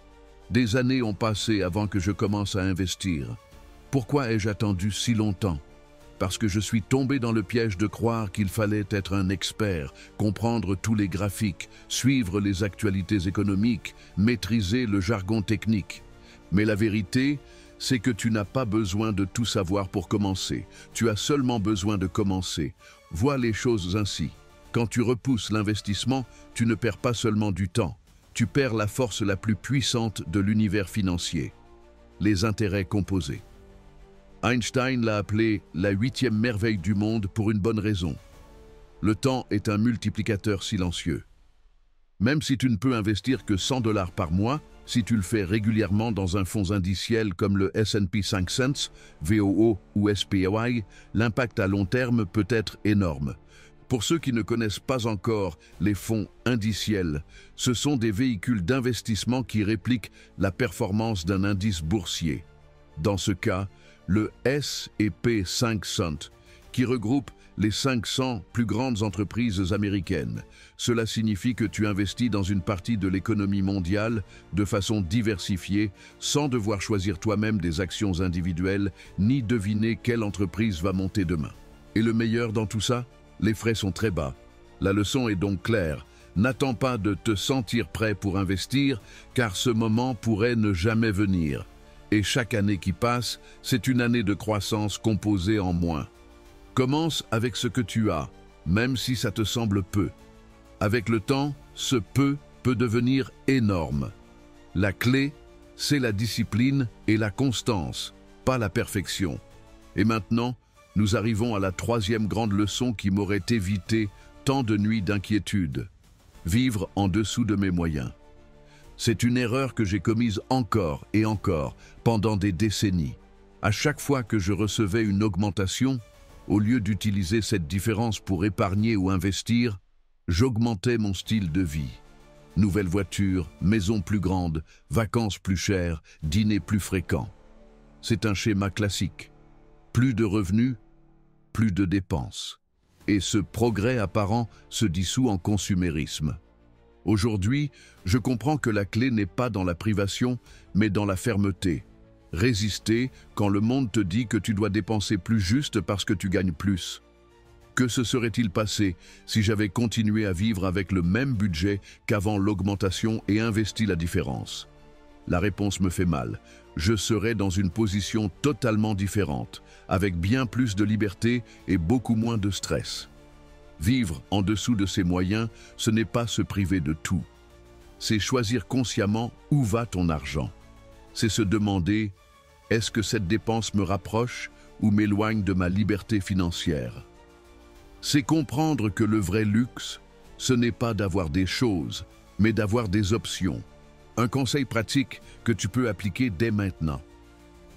Des années ont passé avant que je commence à investir. Pourquoi ai-je attendu si longtemps? Parce que je suis tombé dans le piège de croire qu'il fallait être un expert, comprendre tous les graphiques, suivre les actualités économiques, maîtriser le jargon technique. Mais la vérité, c'est que tu n'as pas besoin de tout savoir pour commencer. Tu as seulement besoin de commencer. Vois les choses ainsi. Quand tu repousses l'investissement, tu ne perds pas seulement du temps. Tu perds la force la plus puissante de l'univers financier. Les intérêts composés. Einstein l'a appelé la 8e merveille du monde pour une bonne raison. Le temps est un multiplicateur silencieux. Même si tu ne peux investir que 100 $ par mois, si tu le fais régulièrement dans un fonds indiciel comme le S&P 500, VOO ou SPY, l'impact à long terme peut être énorme. Pour ceux qui ne connaissent pas encore les fonds indiciels, ce sont des véhicules d'investissement qui répliquent la performance d'un indice boursier. Dans ce cas, le S&P 500, qui regroupe les 500 plus grandes entreprises américaines. Cela signifie que tu investis dans une partie de l'économie mondiale de façon diversifiée, sans devoir choisir toi-même des actions individuelles, ni deviner quelle entreprise va monter demain. Et le meilleur dans tout ça? Les frais sont très bas. La leçon est donc claire. N'attends pas de te sentir prêt pour investir, car ce moment pourrait ne jamais venir. Et chaque année qui passe, c'est une année de croissance composée en moins. Commence avec ce que tu as, même si ça te semble peu. Avec le temps, ce peu peut devenir énorme. La clé, c'est la discipline et la constance, pas la perfection. Et maintenant, Nous arrivons à la troisième grande leçon qui m'aurait évité tant de nuits d'inquiétude. Vivre en dessous de mes moyens. C'est une erreur que j'ai commise encore et encore pendant des décennies. À chaque fois que je recevais une augmentation, au lieu d'utiliser cette différence pour épargner ou investir, j'augmentais mon style de vie. Nouvelle voiture, maison plus grande, vacances plus chères, dîners plus fréquents. C'est un schéma classique. Plus de revenus, plus de dépenses. Et ce progrès apparent se dissout en consumérisme. Aujourd'hui, je comprends que la clé n'est pas dans la privation, mais dans la fermeté. Résister quand le monde te dit que tu dois dépenser plus juste parce que tu gagnes plus. Que se serait-il passé si j'avais continué à vivre avec le même budget qu'avant l'augmentation et investi la différence? La réponse me fait mal. Je serais dans une position totalement différente, avec bien plus de liberté et beaucoup moins de stress. Vivre en dessous de ses moyens, ce n'est pas se priver de tout. C'est choisir consciemment où va ton argent. C'est se demander, est-ce que cette dépense me rapproche ou m'éloigne de ma liberté financière? C'est comprendre que le vrai luxe, ce n'est pas d'avoir des choses, mais d'avoir des options. Un conseil pratique que tu peux appliquer dès maintenant.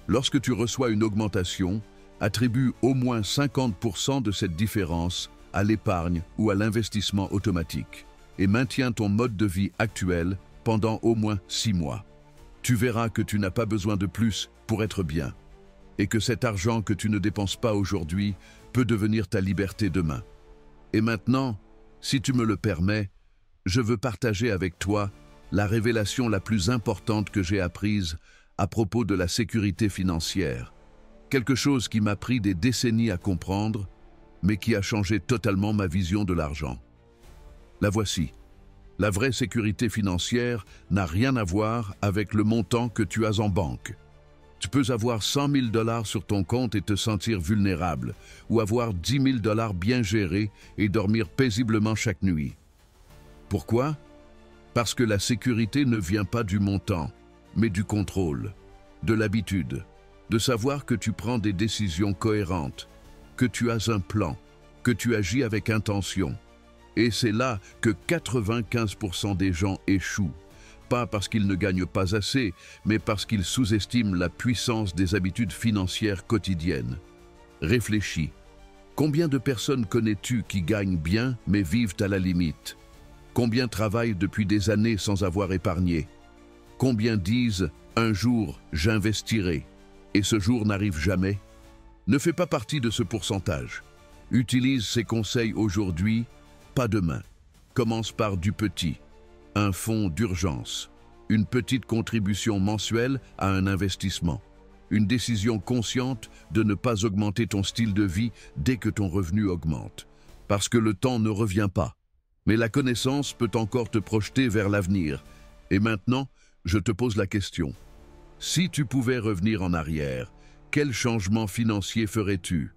Lorsque tu reçois une augmentation, attribue au moins 50% de cette différence à l'épargne ou à l'investissement automatique et maintiens ton mode de vie actuel pendant au moins 6 mois. Tu verras que tu n'as pas besoin de plus pour être bien et que cet argent que tu ne dépenses pas aujourd'hui peut devenir ta liberté demain. Et maintenant, si tu me le permets, je veux partager avec toi la révélation la plus importante que j'ai apprise à propos de la sécurité financière. Quelque chose qui m'a pris des décennies à comprendre, mais qui a changé totalement ma vision de l'argent. La voici. La vraie sécurité financière n'a rien à voir avec le montant que tu as en banque. Tu peux avoir 100 000 $ sur ton compte et te sentir vulnérable, ou avoir 10 000 $ bien gérés et dormir paisiblement chaque nuit. Pourquoi? Parce que la sécurité ne vient pas du montant, mais du contrôle, de l'habitude, de savoir que tu prends des décisions cohérentes, que tu as un plan, que tu agis avec intention. Et c'est là que 95% des gens échouent. Pas parce qu'ils ne gagnent pas assez, mais parce qu'ils sous-estiment la puissance des habitudes financières quotidiennes. Réfléchis. Combien de personnes connais-tu qui gagnent bien mais vivent à la limite? Combien travaillent depuis des années sans avoir épargné? Combien disent « un jour, j'investirai » et ce jour n'arrive jamais? Ne fais pas partie de ce pourcentage. Utilise ces conseils aujourd'hui, pas demain. Commence par du petit. Un fonds d'urgence, une petite contribution mensuelle à un investissement, une décision consciente de ne pas augmenter ton style de vie dès que ton revenu augmente. Parce que le temps ne revient pas. Mais la connaissance peut encore te projeter vers l'avenir. Et maintenant, je te pose la question. Si tu pouvais revenir en arrière, quel changement financier ferais-tu?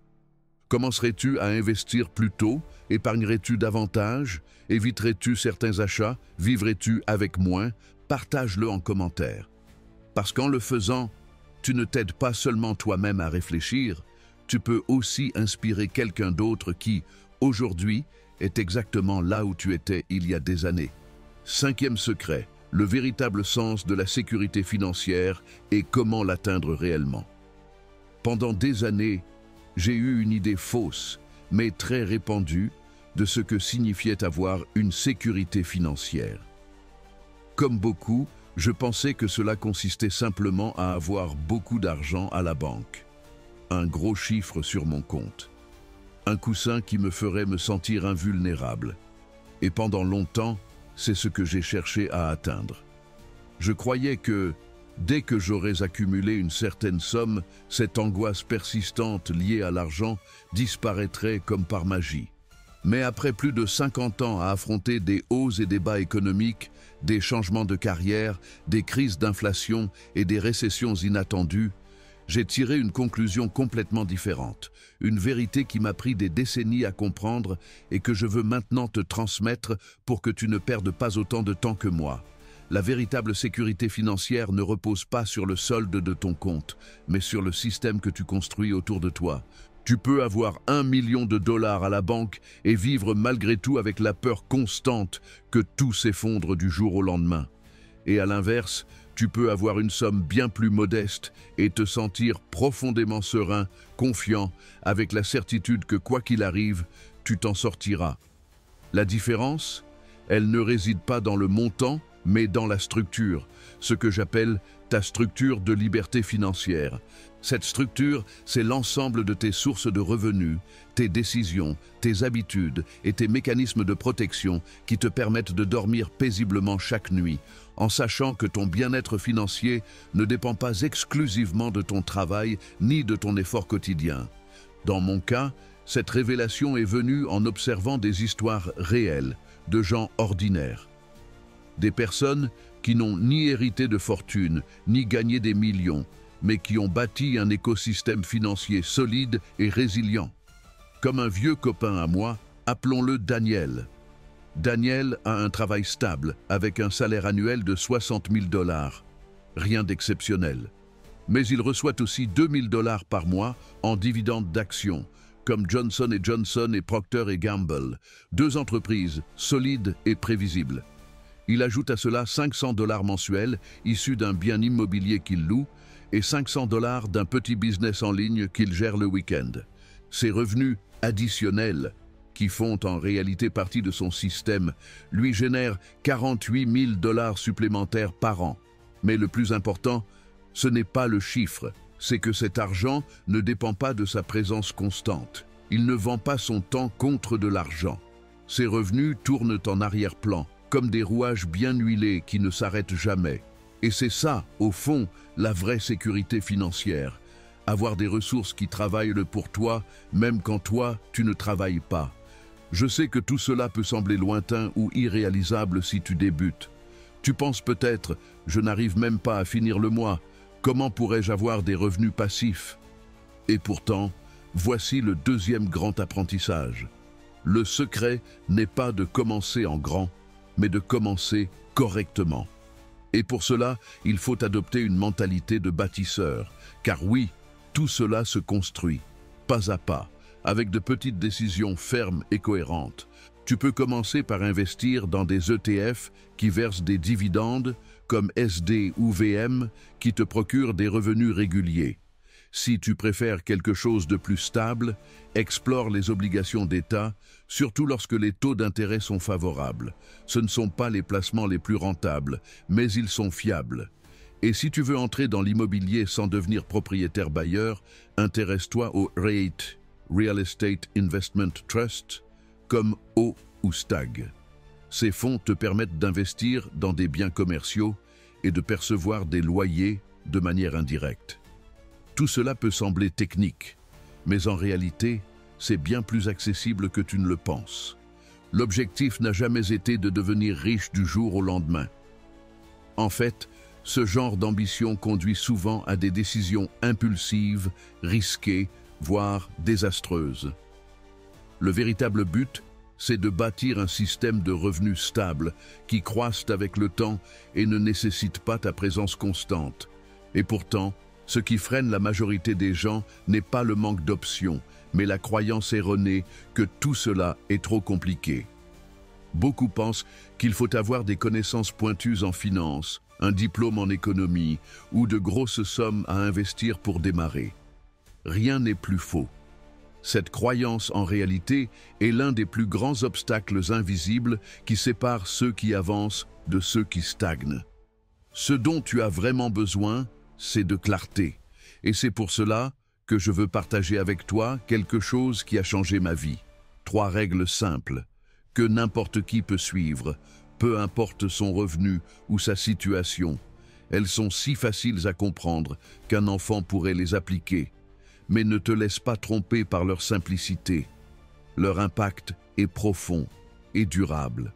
Commencerais-tu à investir plus tôt? Épargnerais-tu davantage? Éviterais-tu certains achats? Vivrais-tu avec moins? Partage-le en commentaire. Parce qu'en le faisant, tu ne t'aides pas seulement toi-même à réfléchir, tu peux aussi inspirer quelqu'un d'autre qui, aujourd'hui, est exactement là où tu étais il y a des années. Cinquième secret, le véritable sens de la sécurité financière et comment l'atteindre réellement. Pendant des années, j'ai eu une idée fausse, mais très répandue, de ce que signifiait avoir une sécurité financière. Comme beaucoup, je pensais que cela consistait simplement à avoir beaucoup d'argent à la banque. Un gros chiffre sur mon compte. Un coussin qui me ferait me sentir invulnérable. Et pendant longtemps, c'est ce que j'ai cherché à atteindre. Je croyais que, dès que j'aurais accumulé une certaine somme, cette angoisse persistante liée à l'argent disparaîtrait comme par magie. Mais après plus de 50 ans à affronter des hauts et des bas économiques, des changements de carrière, des crises d'inflation et des récessions inattendues, j'ai tiré une conclusion complètement différente, une vérité qui m'a pris des décennies à comprendre et que je veux maintenant te transmettre pour que tu ne perdes pas autant de temps que moi. La véritable sécurité financière ne repose pas sur le solde de ton compte, mais sur le système que tu construis autour de toi. Tu peux avoir 1 million de dollars à la banque et vivre malgré tout avec la peur constante que tout s'effondre du jour au lendemain. Et à l'inverse, tu peux avoir une somme bien plus modeste et te sentir profondément serein, confiant, avec la certitude que quoi qu'il arrive, tu t'en sortiras. La différence, elle ne réside pas dans le montant, mais dans la structure, ce que j'appelle ta structure de liberté financière. Cette structure, c'est l'ensemble de tes sources de revenus, tes décisions, tes habitudes et tes mécanismes de protection qui te permettent de dormir paisiblement chaque nuit, en sachant que ton bien-être financier ne dépend pas exclusivement de ton travail ni de ton effort quotidien. Dans mon cas, cette révélation est venue en observant des histoires réelles de gens ordinaires. Des personnes qui n'ont ni hérité de fortune, ni gagné des millions, mais qui ont bâti un écosystème financier solide et résilient. Comme un vieux copain à moi, appelons-le Daniel. Daniel a un travail stable, avec un salaire annuel de 60 000 dollars. Rien d'exceptionnel. Mais il reçoit aussi 2 000 dollars par mois en dividendes d'actions, comme Johnson & Johnson et Procter & Gamble, deux entreprises solides et prévisibles. Il ajoute à cela 500 dollars mensuels issus d'un bien immobilier qu'il loue et 500 dollars d'un petit business en ligne qu'il gère le week-end. Ces revenus additionnels, qui font en réalité partie de son système, lui génèrent 48 000 dollars supplémentaires par an. Mais le plus important, ce n'est pas le chiffre, c'est que cet argent ne dépend pas de sa présence constante. Il ne vend pas son temps contre de l'argent. Ses revenus tournent en arrière-plan, comme des rouages bien huilés qui ne s'arrêtent jamais. Et c'est ça, au fond, la vraie sécurité financière. Avoir des ressources qui travaillent pour toi, même quand toi, tu ne travailles pas. Je sais que tout cela peut sembler lointain ou irréalisable si tu débutes. Tu penses peut-être, je n'arrive même pas à finir le mois, comment pourrais-je avoir des revenus passifs? Et pourtant, voici le deuxième grand apprentissage. Le secret n'est pas de commencer en grand, mais de commencer correctement. Et pour cela, il faut adopter une mentalité de bâtisseur, car oui, tout cela se construit, pas à pas, avec de petites décisions fermes et cohérentes. Tu peux commencer par investir dans des ETF qui versent des dividendes, comme SD ou VM, qui te procurent des revenus réguliers. Si tu préfères quelque chose de plus stable, explore les obligations d'État, surtout lorsque les taux d'intérêt sont favorables. Ce ne sont pas les placements les plus rentables, mais ils sont fiables. Et si tu veux entrer dans l'immobilier sans devenir propriétaire bailleur, intéresse-toi au REIT, Real Estate Investment Trust, comme O ou STAG. Ces fonds te permettent d'investir dans des biens commerciaux et de percevoir des loyers de manière indirecte. Tout cela peut sembler technique, mais en réalité, c'est bien plus accessible que tu ne le penses. L'objectif n'a jamais été de devenir riche du jour au lendemain. En fait, ce genre d'ambition conduit souvent à des décisions impulsives, risquées, voire désastreuses. Le véritable but, c'est de bâtir un système de revenus stable qui croissent avec le temps et ne nécessite pas ta présence constante. Et pourtant, ce qui freine la majorité des gens n'est pas le manque d'options, mais la croyance erronée que tout cela est trop compliqué. Beaucoup pensent qu'il faut avoir des connaissances pointues en finance, un diplôme en économie ou de grosses sommes à investir pour démarrer. Rien n'est plus faux. Cette croyance, en réalité, est l'un des plus grands obstacles invisibles qui séparent ceux qui avancent de ceux qui stagnent. Ce dont tu as vraiment besoin, c'est de clarté. Et c'est pour cela que je veux partager avec toi quelque chose qui a changé ma vie. 3 règles simples, que n'importe qui peut suivre, peu importe son revenu ou sa situation. Elles sont si faciles à comprendre qu'un enfant pourrait les appliquer. Mais ne te laisse pas tromper par leur simplicité. Leur impact est profond et durable.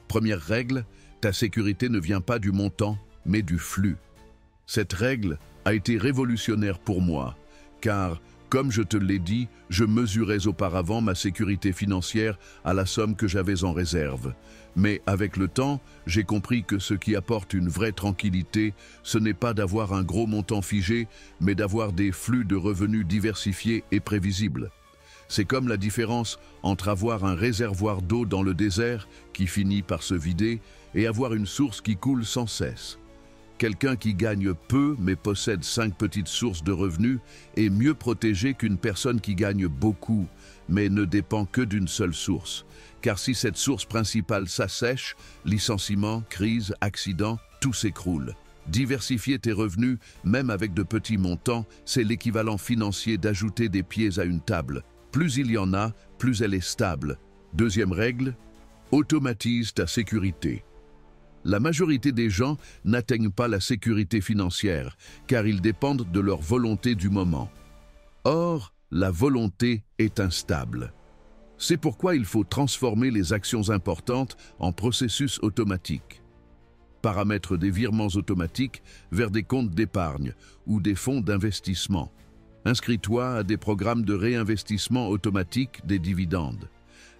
Première règle, ta sécurité ne vient pas du montant, mais du flux. Cette règle a été révolutionnaire pour moi, car Comme je te l'ai dit, je mesurais auparavant ma sécurité financière à la somme que j'avais en réserve. Mais avec le temps, j'ai compris que ce qui apporte une vraie tranquillité, ce n'est pas d'avoir un gros montant figé, mais d'avoir des flux de revenus diversifiés et prévisibles. C'est comme la différence entre avoir un réservoir d'eau dans le désert qui finit par se vider et avoir une source qui coule sans cesse. Quelqu'un qui gagne peu mais possède 5 petites sources de revenus est mieux protégé qu'une personne qui gagne beaucoup mais ne dépend que d'une seule source. Car si cette source principale s'assèche, licenciement, crise, accident, tout s'écroule. Diversifier tes revenus, même avec de petits montants, c'est l'équivalent financier d'ajouter des pieds à une table. Plus il y en a, plus elle est stable. Deuxième règle, automatise ta sécurité. La majorité des gens n'atteignent pas la sécurité financière, car ils dépendent de leur volonté du moment. Or, la volonté est instable. C'est pourquoi il faut transformer les actions importantes en processus automatiques. Paramètre des virements automatiques vers des comptes d'épargne ou des fonds d'investissement. Inscris-toi à des programmes de réinvestissement automatique des dividendes.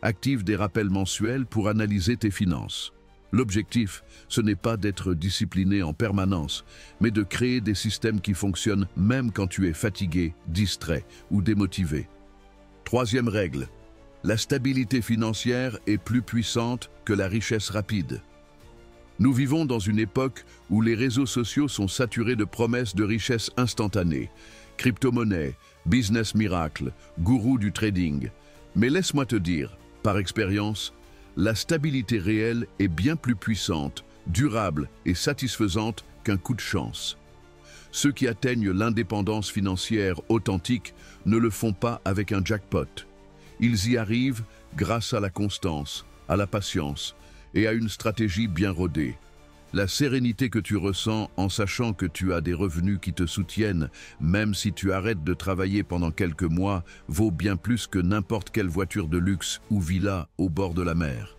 Active des rappels mensuels pour analyser tes finances. L'objectif, ce n'est pas d'être discipliné en permanence, mais de créer des systèmes qui fonctionnent même quand tu es fatigué, distrait ou démotivé. Troisième règle, la stabilité financière est plus puissante que la richesse rapide. Nous vivons dans une époque où les réseaux sociaux sont saturés de promesses de richesse instantanée, crypto-monnaie, business miracle, gourou du trading. Mais laisse-moi te dire, par expérience, la stabilité réelle est bien plus puissante, durable et satisfaisante qu'un coup de chance. Ceux qui atteignent l'indépendance financière authentique ne le font pas avec un jackpot. Ils y arrivent grâce à la constance, à la patience et à une stratégie bien rodée. La sérénité que tu ressens en sachant que tu as des revenus qui te soutiennent, même si tu arrêtes de travailler pendant quelques mois, vaut bien plus que n'importe quelle voiture de luxe ou villa au bord de la mer.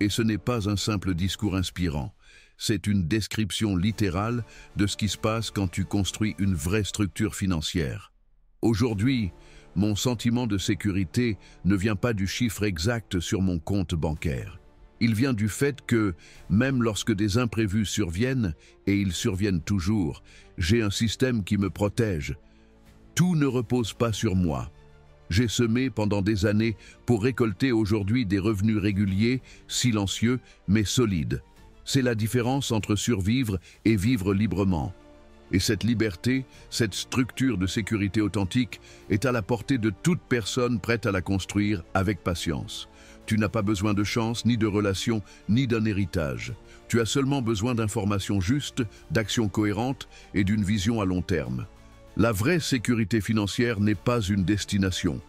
Et ce n'est pas un simple discours inspirant, c'est une description littérale de ce qui se passe quand tu construis une vraie structure financière. Aujourd'hui, mon sentiment de sécurité ne vient pas du chiffre exact sur mon compte bancaire. Il vient du fait que, même lorsque des imprévus surviennent, et ils surviennent toujours, j'ai un système qui me protège. Tout ne repose pas sur moi. J'ai semé pendant des années pour récolter aujourd'hui des revenus réguliers, silencieux, mais solides. C'est la différence entre survivre et vivre librement. Et cette liberté, cette structure de sécurité authentique, est à la portée de toute personne prête à la construire avec patience. Tu n'as pas besoin de chance, ni de relations, ni d'un héritage. Tu as seulement besoin d'informations justes, d'actions cohérentes et d'une vision à long terme. La vraie sécurité financière n'est pas une destination.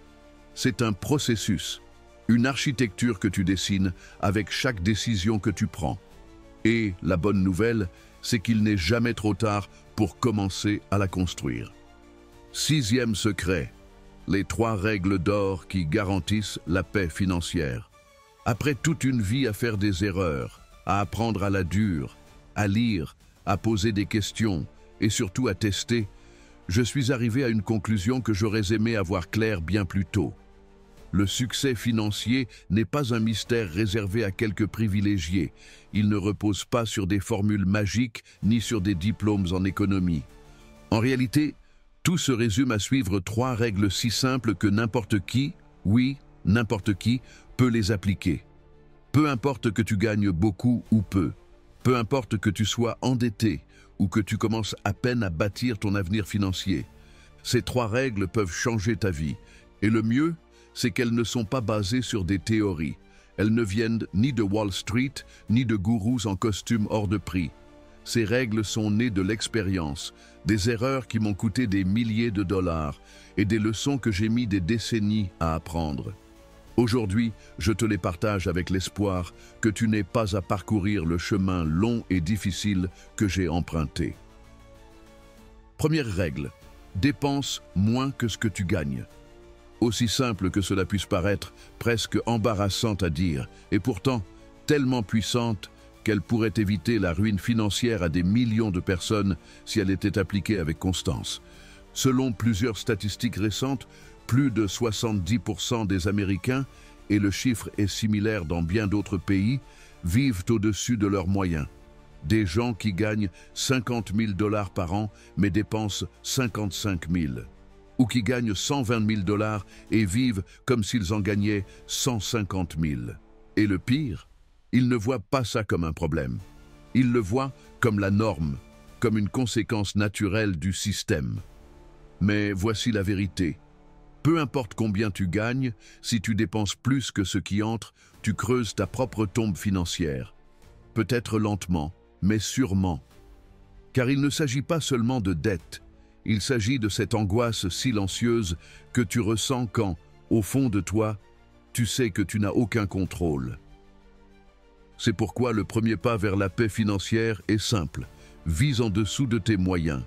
C'est un processus, une architecture que tu dessines avec chaque décision que tu prends. Et la bonne nouvelle, c'est qu'il n'est jamais trop tard pour commencer à la construire. Sixième secret. Les 3 règles d'or qui garantissent la paix financière. Après toute une vie à faire des erreurs, à apprendre à la dure, à lire, à poser des questions et surtout à tester, je suis arrivé à une conclusion que j'aurais aimé avoir claire bien plus tôt. Le succès financier n'est pas un mystère réservé à quelques privilégiés. Il ne repose pas sur des formules magiques ni sur des diplômes en économie. En réalité, tout se résume à suivre 3 règles si simples que n'importe qui, oui, n'importe qui, peut les appliquer. Peu importe que tu gagnes beaucoup ou peu, peu importe que tu sois endetté ou que tu commences à peine à bâtir ton avenir financier, ces 3 règles peuvent changer ta vie. Et le mieux, c'est qu'elles ne sont pas basées sur des théories. Elles ne viennent ni de Wall Street, ni de gourous en costume hors de prix. Ces règles sont nées de l'expérience, des erreurs qui m'ont coûté des milliers de dollars et des leçons que j'ai mis des décennies à apprendre. Aujourd'hui, je te les partage avec l'espoir que tu n'aies pas à parcourir le chemin long et difficile que j'ai emprunté. Première règle, dépense moins que ce que tu gagnes. Aussi simple que cela puisse paraître, presque embarrassante à dire, et pourtant tellement puissante qu'elle pourrait éviter la ruine financière à des millions de personnes si elle était appliquée avec constance. Selon plusieurs statistiques récentes, plus de 70% des Américains, et le chiffre est similaire dans bien d'autres pays, vivent au-dessus de leurs moyens. Des gens qui gagnent 50 000 $ par an mais dépensent 55 000. Ou qui gagnent 120 000 $ et vivent comme s'ils en gagnaient 150 000. Et le pire, ils ne voient pas ça comme un problème. Ils le voient comme la norme, comme une conséquence naturelle du système. Mais voici la vérité. Peu importe combien tu gagnes, si tu dépenses plus que ce qui entre, tu creuses ta propre tombe financière. Peut-être lentement, mais sûrement. Car il ne s'agit pas seulement de dette, il s'agit de cette angoisse silencieuse que tu ressens quand, au fond de toi, tu sais que tu n'as aucun contrôle. C'est pourquoi le premier pas vers la paix financière est simple. Vise en dessous de tes moyens.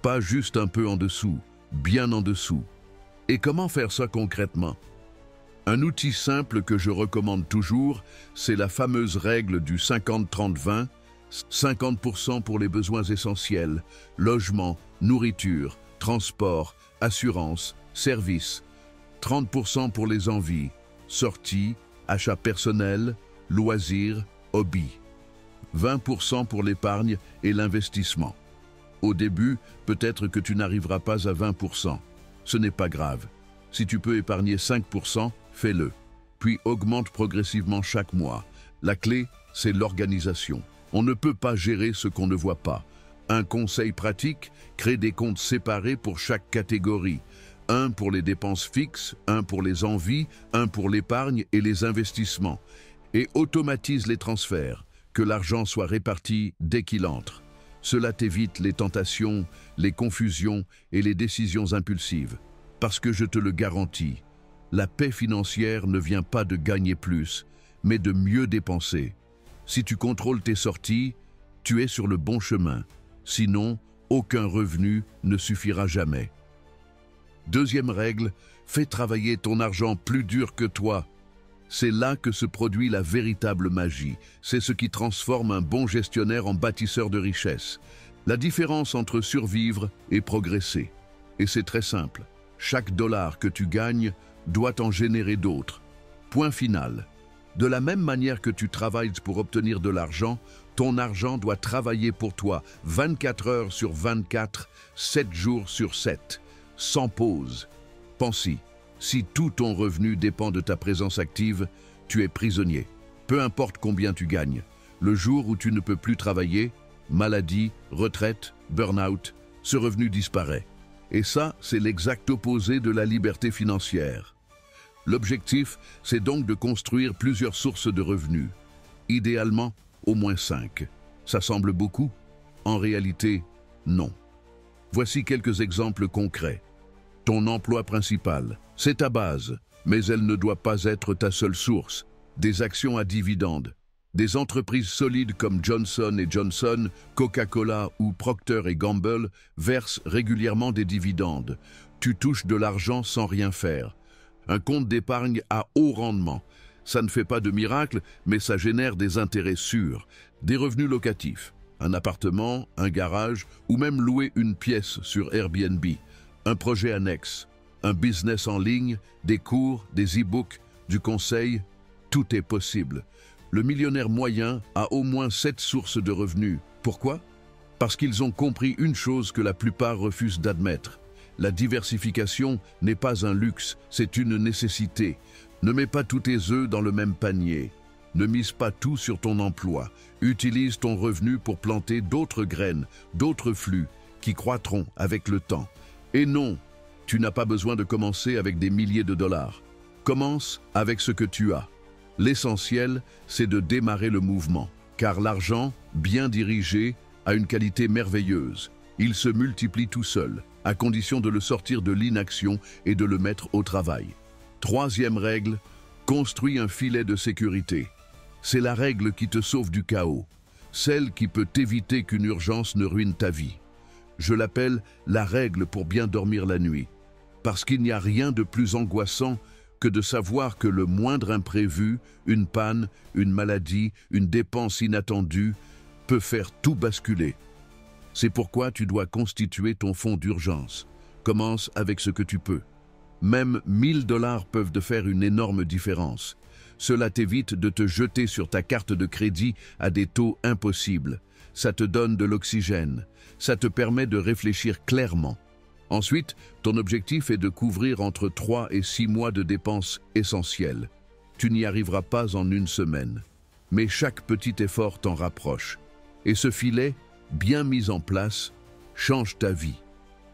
Pas juste un peu en dessous, bien en dessous. Et comment faire ça concrètement? Un outil simple que je recommande toujours, c'est la fameuse règle du 50-30-20, 50% pour les besoins essentiels, logement, nourriture, transport, assurance, services, 30% pour les envies, sorties, achats personnels, loisirs, hobbies, 20% pour l'épargne et l'investissement. Au début, peut-être que tu n'arriveras pas à 20%. Ce n'est pas grave. Si tu peux épargner 5%, fais-le. Puis augmente progressivement chaque mois. La clé, c'est l'organisation. On ne peut pas gérer ce qu'on ne voit pas. Un conseil pratique, crée des comptes séparés pour chaque catégorie. Un pour les dépenses fixes, un pour les envies, un pour l'épargne et les investissements. Et automatise les transferts, que l'argent soit réparti dès qu'il entre. Cela t'évite les tentations, les confusions et les décisions impulsives. Parce que je te le garantis, la paix financière ne vient pas de gagner plus, mais de mieux dépenser. Si tu contrôles tes sorties, tu es sur le bon chemin. Sinon, aucun revenu ne suffira jamais. Deuxième règle, fais travailler ton argent plus dur que toi. C'est là que se produit la véritable magie. C'est ce qui transforme un bon gestionnaire en bâtisseur de richesse. La différence entre survivre et progresser. Et c'est très simple. Chaque dollar que tu gagnes doit en générer d'autres. Point final. De la même manière que tu travailles pour obtenir de l'argent, ton argent doit travailler pour toi 24 heures sur 24, 7 jours sur 7, sans pause. Pense-y. Si tout ton revenu dépend de ta présence active, tu es prisonnier. Peu importe combien tu gagnes. Le jour où tu ne peux plus travailler, maladie, retraite, burn-out, ce revenu disparaît. Et ça, c'est l'exact opposé de la liberté financière. L'objectif, c'est donc de construire plusieurs sources de revenus. Idéalement, au moins 5. Ça semble beaucoup? En réalité, non. Voici quelques exemples concrets. Ton emploi principal, c'est ta base, mais elle ne doit pas être ta seule source. Des actions à dividendes. Des entreprises solides comme Johnson & Johnson, Coca-Cola ou Procter & Gamble versent régulièrement des dividendes. Tu touches de l'argent sans rien faire. Un compte d'épargne à haut rendement. Ça ne fait pas de miracle, mais ça génère des intérêts sûrs. Des revenus locatifs. Un appartement, un garage ou même louer une pièce sur Airbnb. Un projet annexe, un business en ligne, des cours, des e-books, du conseil, tout est possible. Le millionnaire moyen a au moins 7 sources de revenus. Pourquoi? Parce qu'ils ont compris une chose que la plupart refusent d'admettre. La diversification n'est pas un luxe, c'est une nécessité. Ne mets pas tous tes œufs dans le même panier. Ne mise pas tout sur ton emploi. Utilise ton revenu pour planter d'autres graines, d'autres flux qui croîtront avec le temps. Et non, tu n'as pas besoin de commencer avec des milliers de dollars. Commence avec ce que tu as. L'essentiel, c'est de démarrer le mouvement, car l'argent, bien dirigé, a une qualité merveilleuse. Il se multiplie tout seul, à condition de le sortir de l'inaction et de le mettre au travail. Troisième règle, construis un filet de sécurité. C'est la règle qui te sauve du chaos, celle qui peut t'éviter qu'une urgence ne ruine ta vie. Je l'appelle la règle pour bien dormir la nuit, parce qu'il n'y a rien de plus angoissant que de savoir que le moindre imprévu, une panne, une maladie, une dépense inattendue, peut faire tout basculer. C'est pourquoi tu dois constituer ton fonds d'urgence. Commence avec ce que tu peux. Même 1000 $ peuvent te faire une énorme différence. Cela t'évite de te jeter sur ta carte de crédit à des taux impossibles. Ça te donne de l'oxygène. Ça te permet de réfléchir clairement. Ensuite, ton objectif est de couvrir entre 3 et 6 mois de dépenses essentielles. Tu n'y arriveras pas en une semaine. Mais chaque petit effort t'en rapproche. Et ce filet, bien mis en place, change ta vie.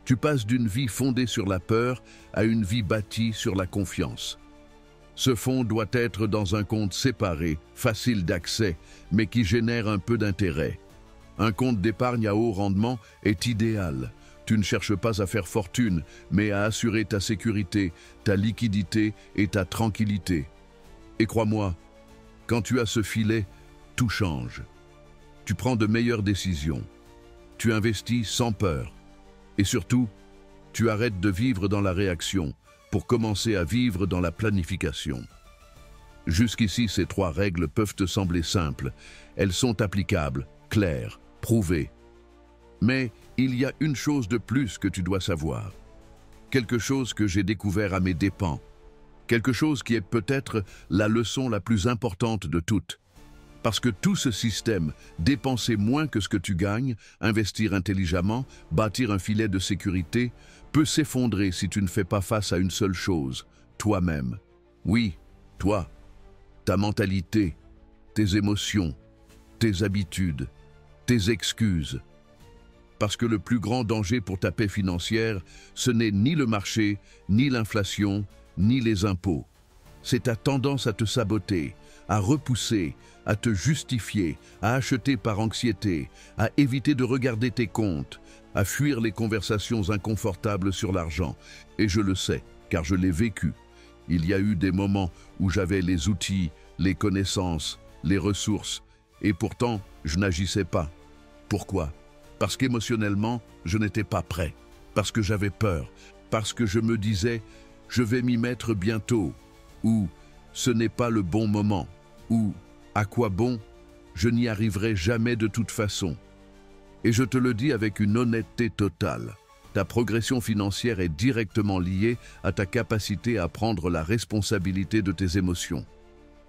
Tu passes d'une vie fondée sur la peur à une vie bâtie sur la confiance. Ce fonds doit être dans un compte séparé, facile d'accès, mais qui génère un peu d'intérêt. Un compte d'épargne à haut rendement est idéal. Tu ne cherches pas à faire fortune, mais à assurer ta sécurité, ta liquidité et ta tranquillité. Et crois-moi, quand tu as ce filet, tout change. Tu prends de meilleures décisions. Tu investis sans peur. Et surtout, tu arrêtes de vivre dans la réaction pour commencer à vivre dans la planification. Jusqu'ici, ces 3 règles peuvent te sembler simples. Elles sont applicables, claires, prouvées. Mais il y a une chose de plus que tu dois savoir. Quelque chose que j'ai découvert à mes dépens. Quelque chose qui est peut-être la leçon la plus importante de toutes. Parce que tout ce système, dépenser moins que ce que tu gagnes, investir intelligemment, bâtir un filet de sécurité, peut s'effondrer si tu ne fais pas face à une seule chose, toi-même. Oui, toi, ta mentalité, tes émotions, tes habitudes, tes excuses. Parce que le plus grand danger pour ta paix financière, ce n'est ni le marché, ni l'inflation, ni les impôts. C'est ta tendance à te saboter, à repousser, à te justifier, à acheter par anxiété, à éviter de regarder tes comptes, à fuir les conversations inconfortables sur l'argent. Et je le sais, car je l'ai vécu. Il y a eu des moments où j'avais les outils, les connaissances, les ressources, et pourtant, je n'agissais pas. Pourquoi? Parce qu'émotionnellement, je n'étais pas prêt, parce que j'avais peur, parce que je me disais « je vais m'y mettre bientôt » ou « ce n'est pas le bon moment » ou « à quoi bon, je n'y arriverai jamais de toute façon ». Et je te le dis avec une honnêteté totale, ta progression financière est directement liée à ta capacité à prendre la responsabilité de tes émotions.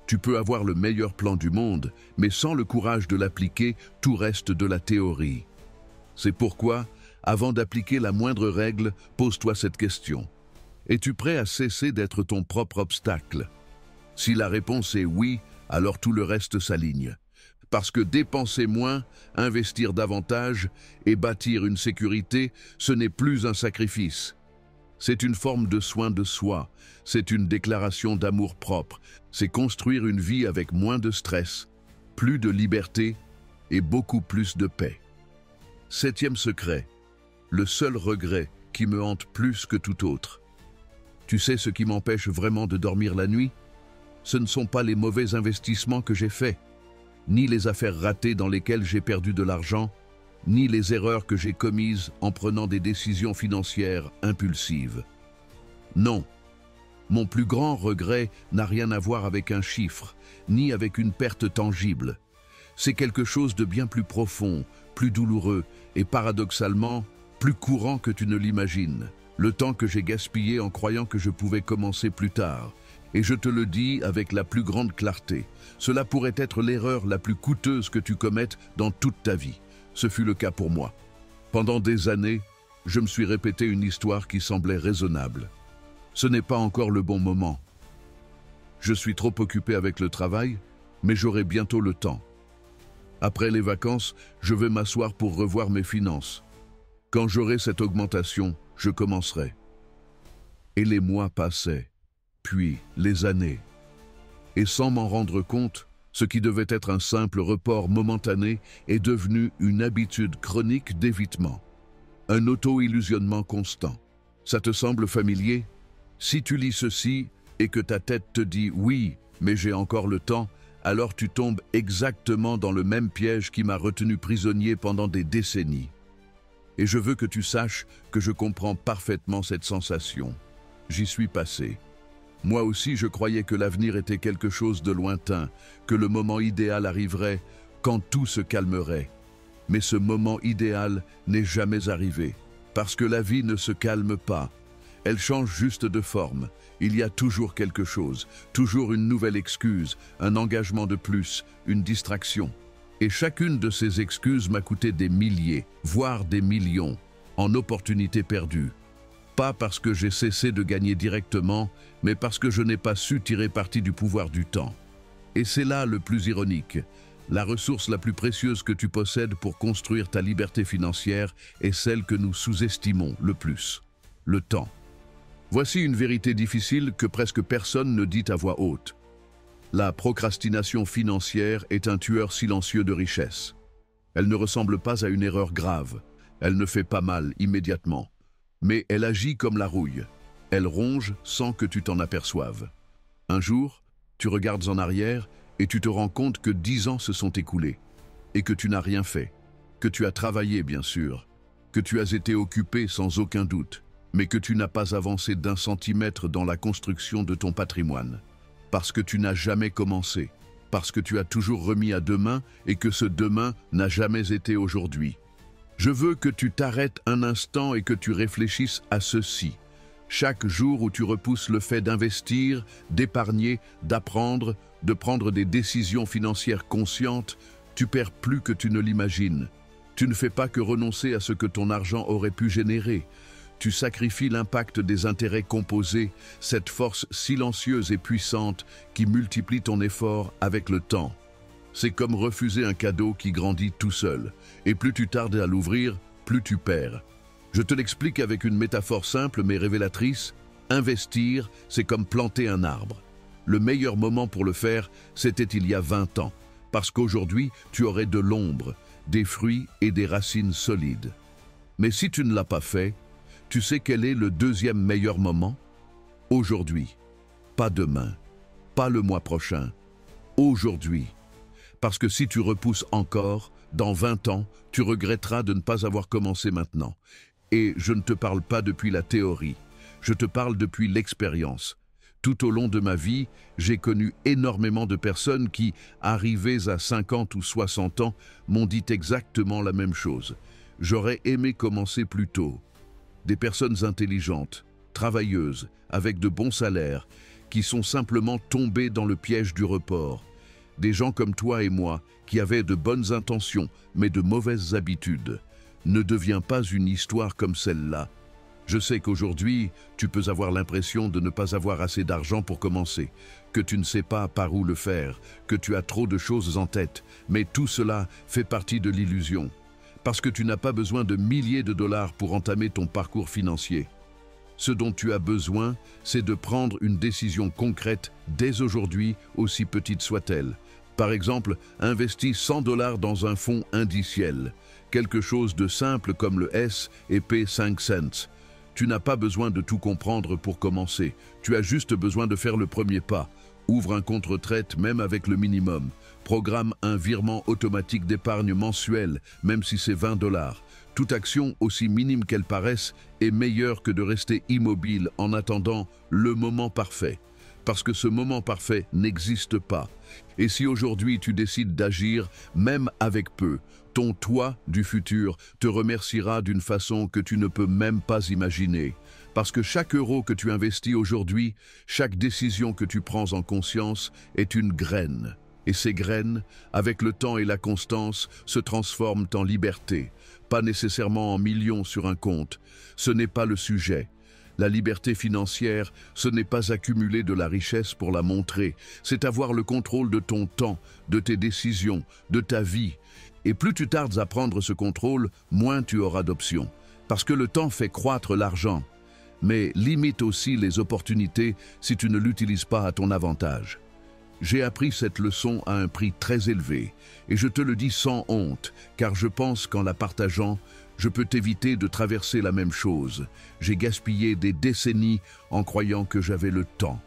Tu peux avoir le meilleur plan du monde, mais sans le courage de l'appliquer, tout reste de la théorie. C'est pourquoi, avant d'appliquer la moindre règle, pose-toi cette question. Es-tu prêt à cesser d'être ton propre obstacle? Si la réponse est oui, alors tout le reste s'aligne. Parce que dépenser moins, investir davantage et bâtir une sécurité, ce n'est plus un sacrifice. C'est une forme de soin de soi, c'est une déclaration d'amour-propre, c'est construire une vie avec moins de stress, plus de liberté et beaucoup plus de paix. 7e secret, le seul regret qui me hante plus que tout autre. Tu sais ce qui m'empêche vraiment de dormir la nuit? Ce ne sont pas les mauvais investissements que j'ai faits, ni les affaires ratées dans lesquelles j'ai perdu de l'argent, ni les erreurs que j'ai commises en prenant des décisions financières impulsives. Non, mon plus grand regret n'a rien à voir avec un chiffre, ni avec une perte tangible. C'est quelque chose de bien plus profond, plus douloureux et paradoxalement plus courant que tu ne l'imagines. Le temps que j'ai gaspillé en croyant que je pouvais commencer plus tard. Et je te le dis avec la plus grande clarté, cela pourrait être l'erreur la plus coûteuse que tu commettes dans toute ta vie. Ce fut le cas pour moi. Pendant des années, je me suis répété une histoire qui semblait raisonnable. Ce n'est pas encore le bon moment. Je suis trop occupé avec le travail, mais j'aurai bientôt le temps. Après les vacances, je vais m'asseoir pour revoir mes finances. Quand j'aurai cette augmentation, je commencerai. Et les mois passaient, puis les années. Et sans m'en rendre compte, ce qui devait être un simple report momentané est devenu une habitude chronique d'évitement. Un auto-illusionnement constant. Ça te semble familier? Si tu lis ceci et que ta tête te dit « oui, mais j'ai encore le temps », alors tu tombes exactement dans le même piège qui m'a retenu prisonnier pendant des décennies. Et je veux que tu saches que je comprends parfaitement cette sensation. J'y suis passé. Moi aussi, je croyais que l'avenir était quelque chose de lointain, que le moment idéal arriverait quand tout se calmerait. Mais ce moment idéal n'est jamais arrivé. Parce que la vie ne se calme pas. Elle change juste de forme. Il y a toujours quelque chose, toujours une nouvelle excuse, un engagement de plus, une distraction. Et chacune de ces excuses m'a coûté des milliers, voire des millions, en opportunités perdues. Pas parce que j'ai cessé de gagner directement, mais parce que je n'ai pas su tirer parti du pouvoir du temps. Et c'est là le plus ironique. La ressource la plus précieuse que tu possèdes pour construire ta liberté financière est celle que nous sous-estimons le plus, le temps. Voici une vérité difficile que presque personne ne dit à voix haute. La procrastination financière est un tueur silencieux de richesse. Elle ne ressemble pas à une erreur grave. Elle ne fait pas mal immédiatement. Mais elle agit comme la rouille. Elle ronge sans que tu t'en aperçoives. Un jour, tu regardes en arrière et tu te rends compte que 10 ans se sont écoulés et que tu n'as rien fait, que tu as travaillé bien sûr, que tu as été occupé sans aucun doute, mais que tu n'as pas avancé d'1 centimètre dans la construction de ton patrimoine. Parce que tu n'as jamais commencé, parce que tu as toujours remis à demain et que ce demain n'a jamais été aujourd'hui. Je veux que tu t'arrêtes un instant et que tu réfléchisses à ceci. Chaque jour où tu repousses le fait d'investir, d'épargner, d'apprendre, de prendre des décisions financières conscientes, tu perds plus que tu ne l'imagines. Tu ne fais pas que renoncer à ce que ton argent aurait pu générer. Tu sacrifies l'impact des intérêts composés, cette force silencieuse et puissante qui multiplie ton effort avec le temps. C'est comme refuser un cadeau qui grandit tout seul. Et plus tu tardes à l'ouvrir, plus tu perds. Je te l'explique avec une métaphore simple mais révélatrice. Investir, c'est comme planter un arbre. Le meilleur moment pour le faire, c'était il y a 20 ans. Parce qu'aujourd'hui, tu aurais de l'ombre, des fruits et des racines solides. Mais si tu ne l'as pas fait, tu sais quel est le deuxième meilleur moment? Aujourd'hui. Pas demain. Pas le mois prochain. Aujourd'hui. Parce que si tu repousses encore, dans 20 ans, tu regretteras de ne pas avoir commencé maintenant. Et je ne te parle pas depuis la théorie, je te parle depuis l'expérience. Tout au long de ma vie, j'ai connu énormément de personnes qui, arrivées à 50 ou 60 ans, m'ont dit exactement la même chose. J'aurais aimé commencer plus tôt. Des personnes intelligentes, travailleuses, avec de bons salaires, qui sont simplement tombées dans le piège du report. Des gens comme toi et moi, qui avaient de bonnes intentions, mais de mauvaises habitudes. Ne devient pas une histoire comme celle-là. Je sais qu'aujourd'hui, tu peux avoir l'impression de ne pas avoir assez d'argent pour commencer, que tu ne sais pas par où le faire, que tu as trop de choses en tête, mais tout cela fait partie de l'illusion. Parce que tu n'as pas besoin de milliers de dollars pour entamer ton parcours financier. Ce dont tu as besoin, c'est de prendre une décision concrète dès aujourd'hui, aussi petite soit-elle. Par exemple, investis 100 dollars dans un fonds indiciel, quelque chose de simple comme le S&P 500. Tu n'as pas besoin de tout comprendre pour commencer, tu as juste besoin de faire le premier pas. Ouvre un compte retraite même avec le minimum. Programme un virement automatique d'épargne mensuel, même si c'est 20 dollars. Toute action, aussi minime qu'elle paraisse, est meilleure que de rester immobile en attendant le moment parfait. Parce que ce moment parfait n'existe pas. Et si aujourd'hui tu décides d'agir, même avec peu, ton toi du futur te remerciera d'une façon que tu ne peux même pas imaginer. Parce que chaque euro que tu investis aujourd'hui, chaque décision que tu prends en conscience est une graine. Et ces graines, avec le temps et la constance, se transforment en liberté. Pas nécessairement en millions sur un compte. Ce n'est pas le sujet. La liberté financière, ce n'est pas accumuler de la richesse pour la montrer, c'est avoir le contrôle de ton temps, de tes décisions, de ta vie. Et plus tu tardes à prendre ce contrôle, moins tu auras d'options. Parce que le temps fait croître l'argent, mais limite aussi les opportunités si tu ne l'utilises pas à ton avantage. J'ai appris cette leçon à un prix très élevé, et je te le dis sans honte, car je pense qu'en la partageant, je peux t'éviter de traverser la même chose. J'ai gaspillé des décennies en croyant que j'avais le temps,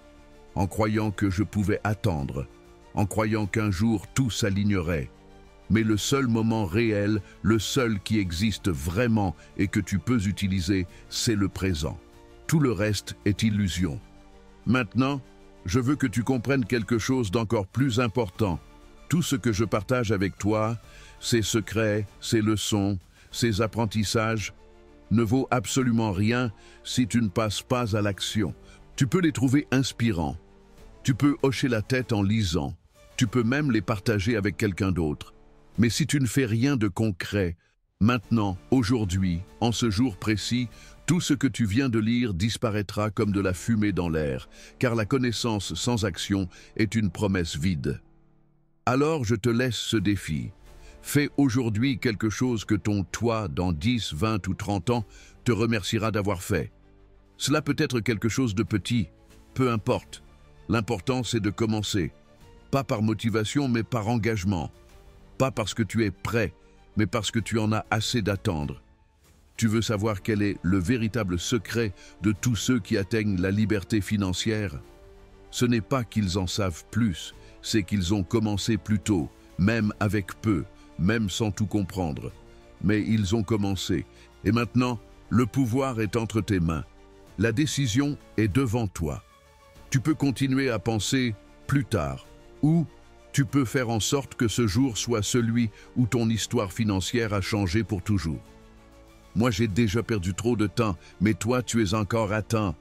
en croyant que je pouvais attendre, en croyant qu'un jour tout s'alignerait. Mais le seul moment réel, le seul qui existe vraiment et que tu peux utiliser, c'est le présent. Tout le reste est illusion. Maintenant, je veux que tu comprennes quelque chose d'encore plus important. Tout ce que je partage avec toi, ces secrets, ces leçons, ces apprentissages, ne vaut absolument rien si tu ne passes pas à l'action. Tu peux les trouver inspirants. Tu peux hocher la tête en lisant. Tu peux même les partager avec quelqu'un d'autre. Mais si tu ne fais rien de concret, maintenant, aujourd'hui, en ce jour précis, tout ce que tu viens de lire disparaîtra comme de la fumée dans l'air, car la connaissance sans action est une promesse vide. Alors je te laisse ce défi. Fais aujourd'hui quelque chose que ton toi dans 10, 20 ou 30 ans te remerciera d'avoir fait. Cela peut être quelque chose de petit, peu importe. L'important c'est de commencer. Pas par motivation mais par engagement. Pas parce que tu es prêt, mais parce que tu en as assez d'attendre. Tu veux savoir quel est le véritable secret de tous ceux qui atteignent la liberté financière? Ce n'est pas qu'ils en savent plus, c'est qu'ils ont commencé plus tôt, même avec peu, même sans tout comprendre. Mais ils ont commencé, et maintenant, le pouvoir est entre tes mains. La décision est devant toi. Tu peux continuer à penser plus tard, ou tu peux faire en sorte que ce jour soit celui où ton histoire financière a changé pour toujours. Moi, j'ai déjà perdu trop de temps, mais toi, tu es encore à temps.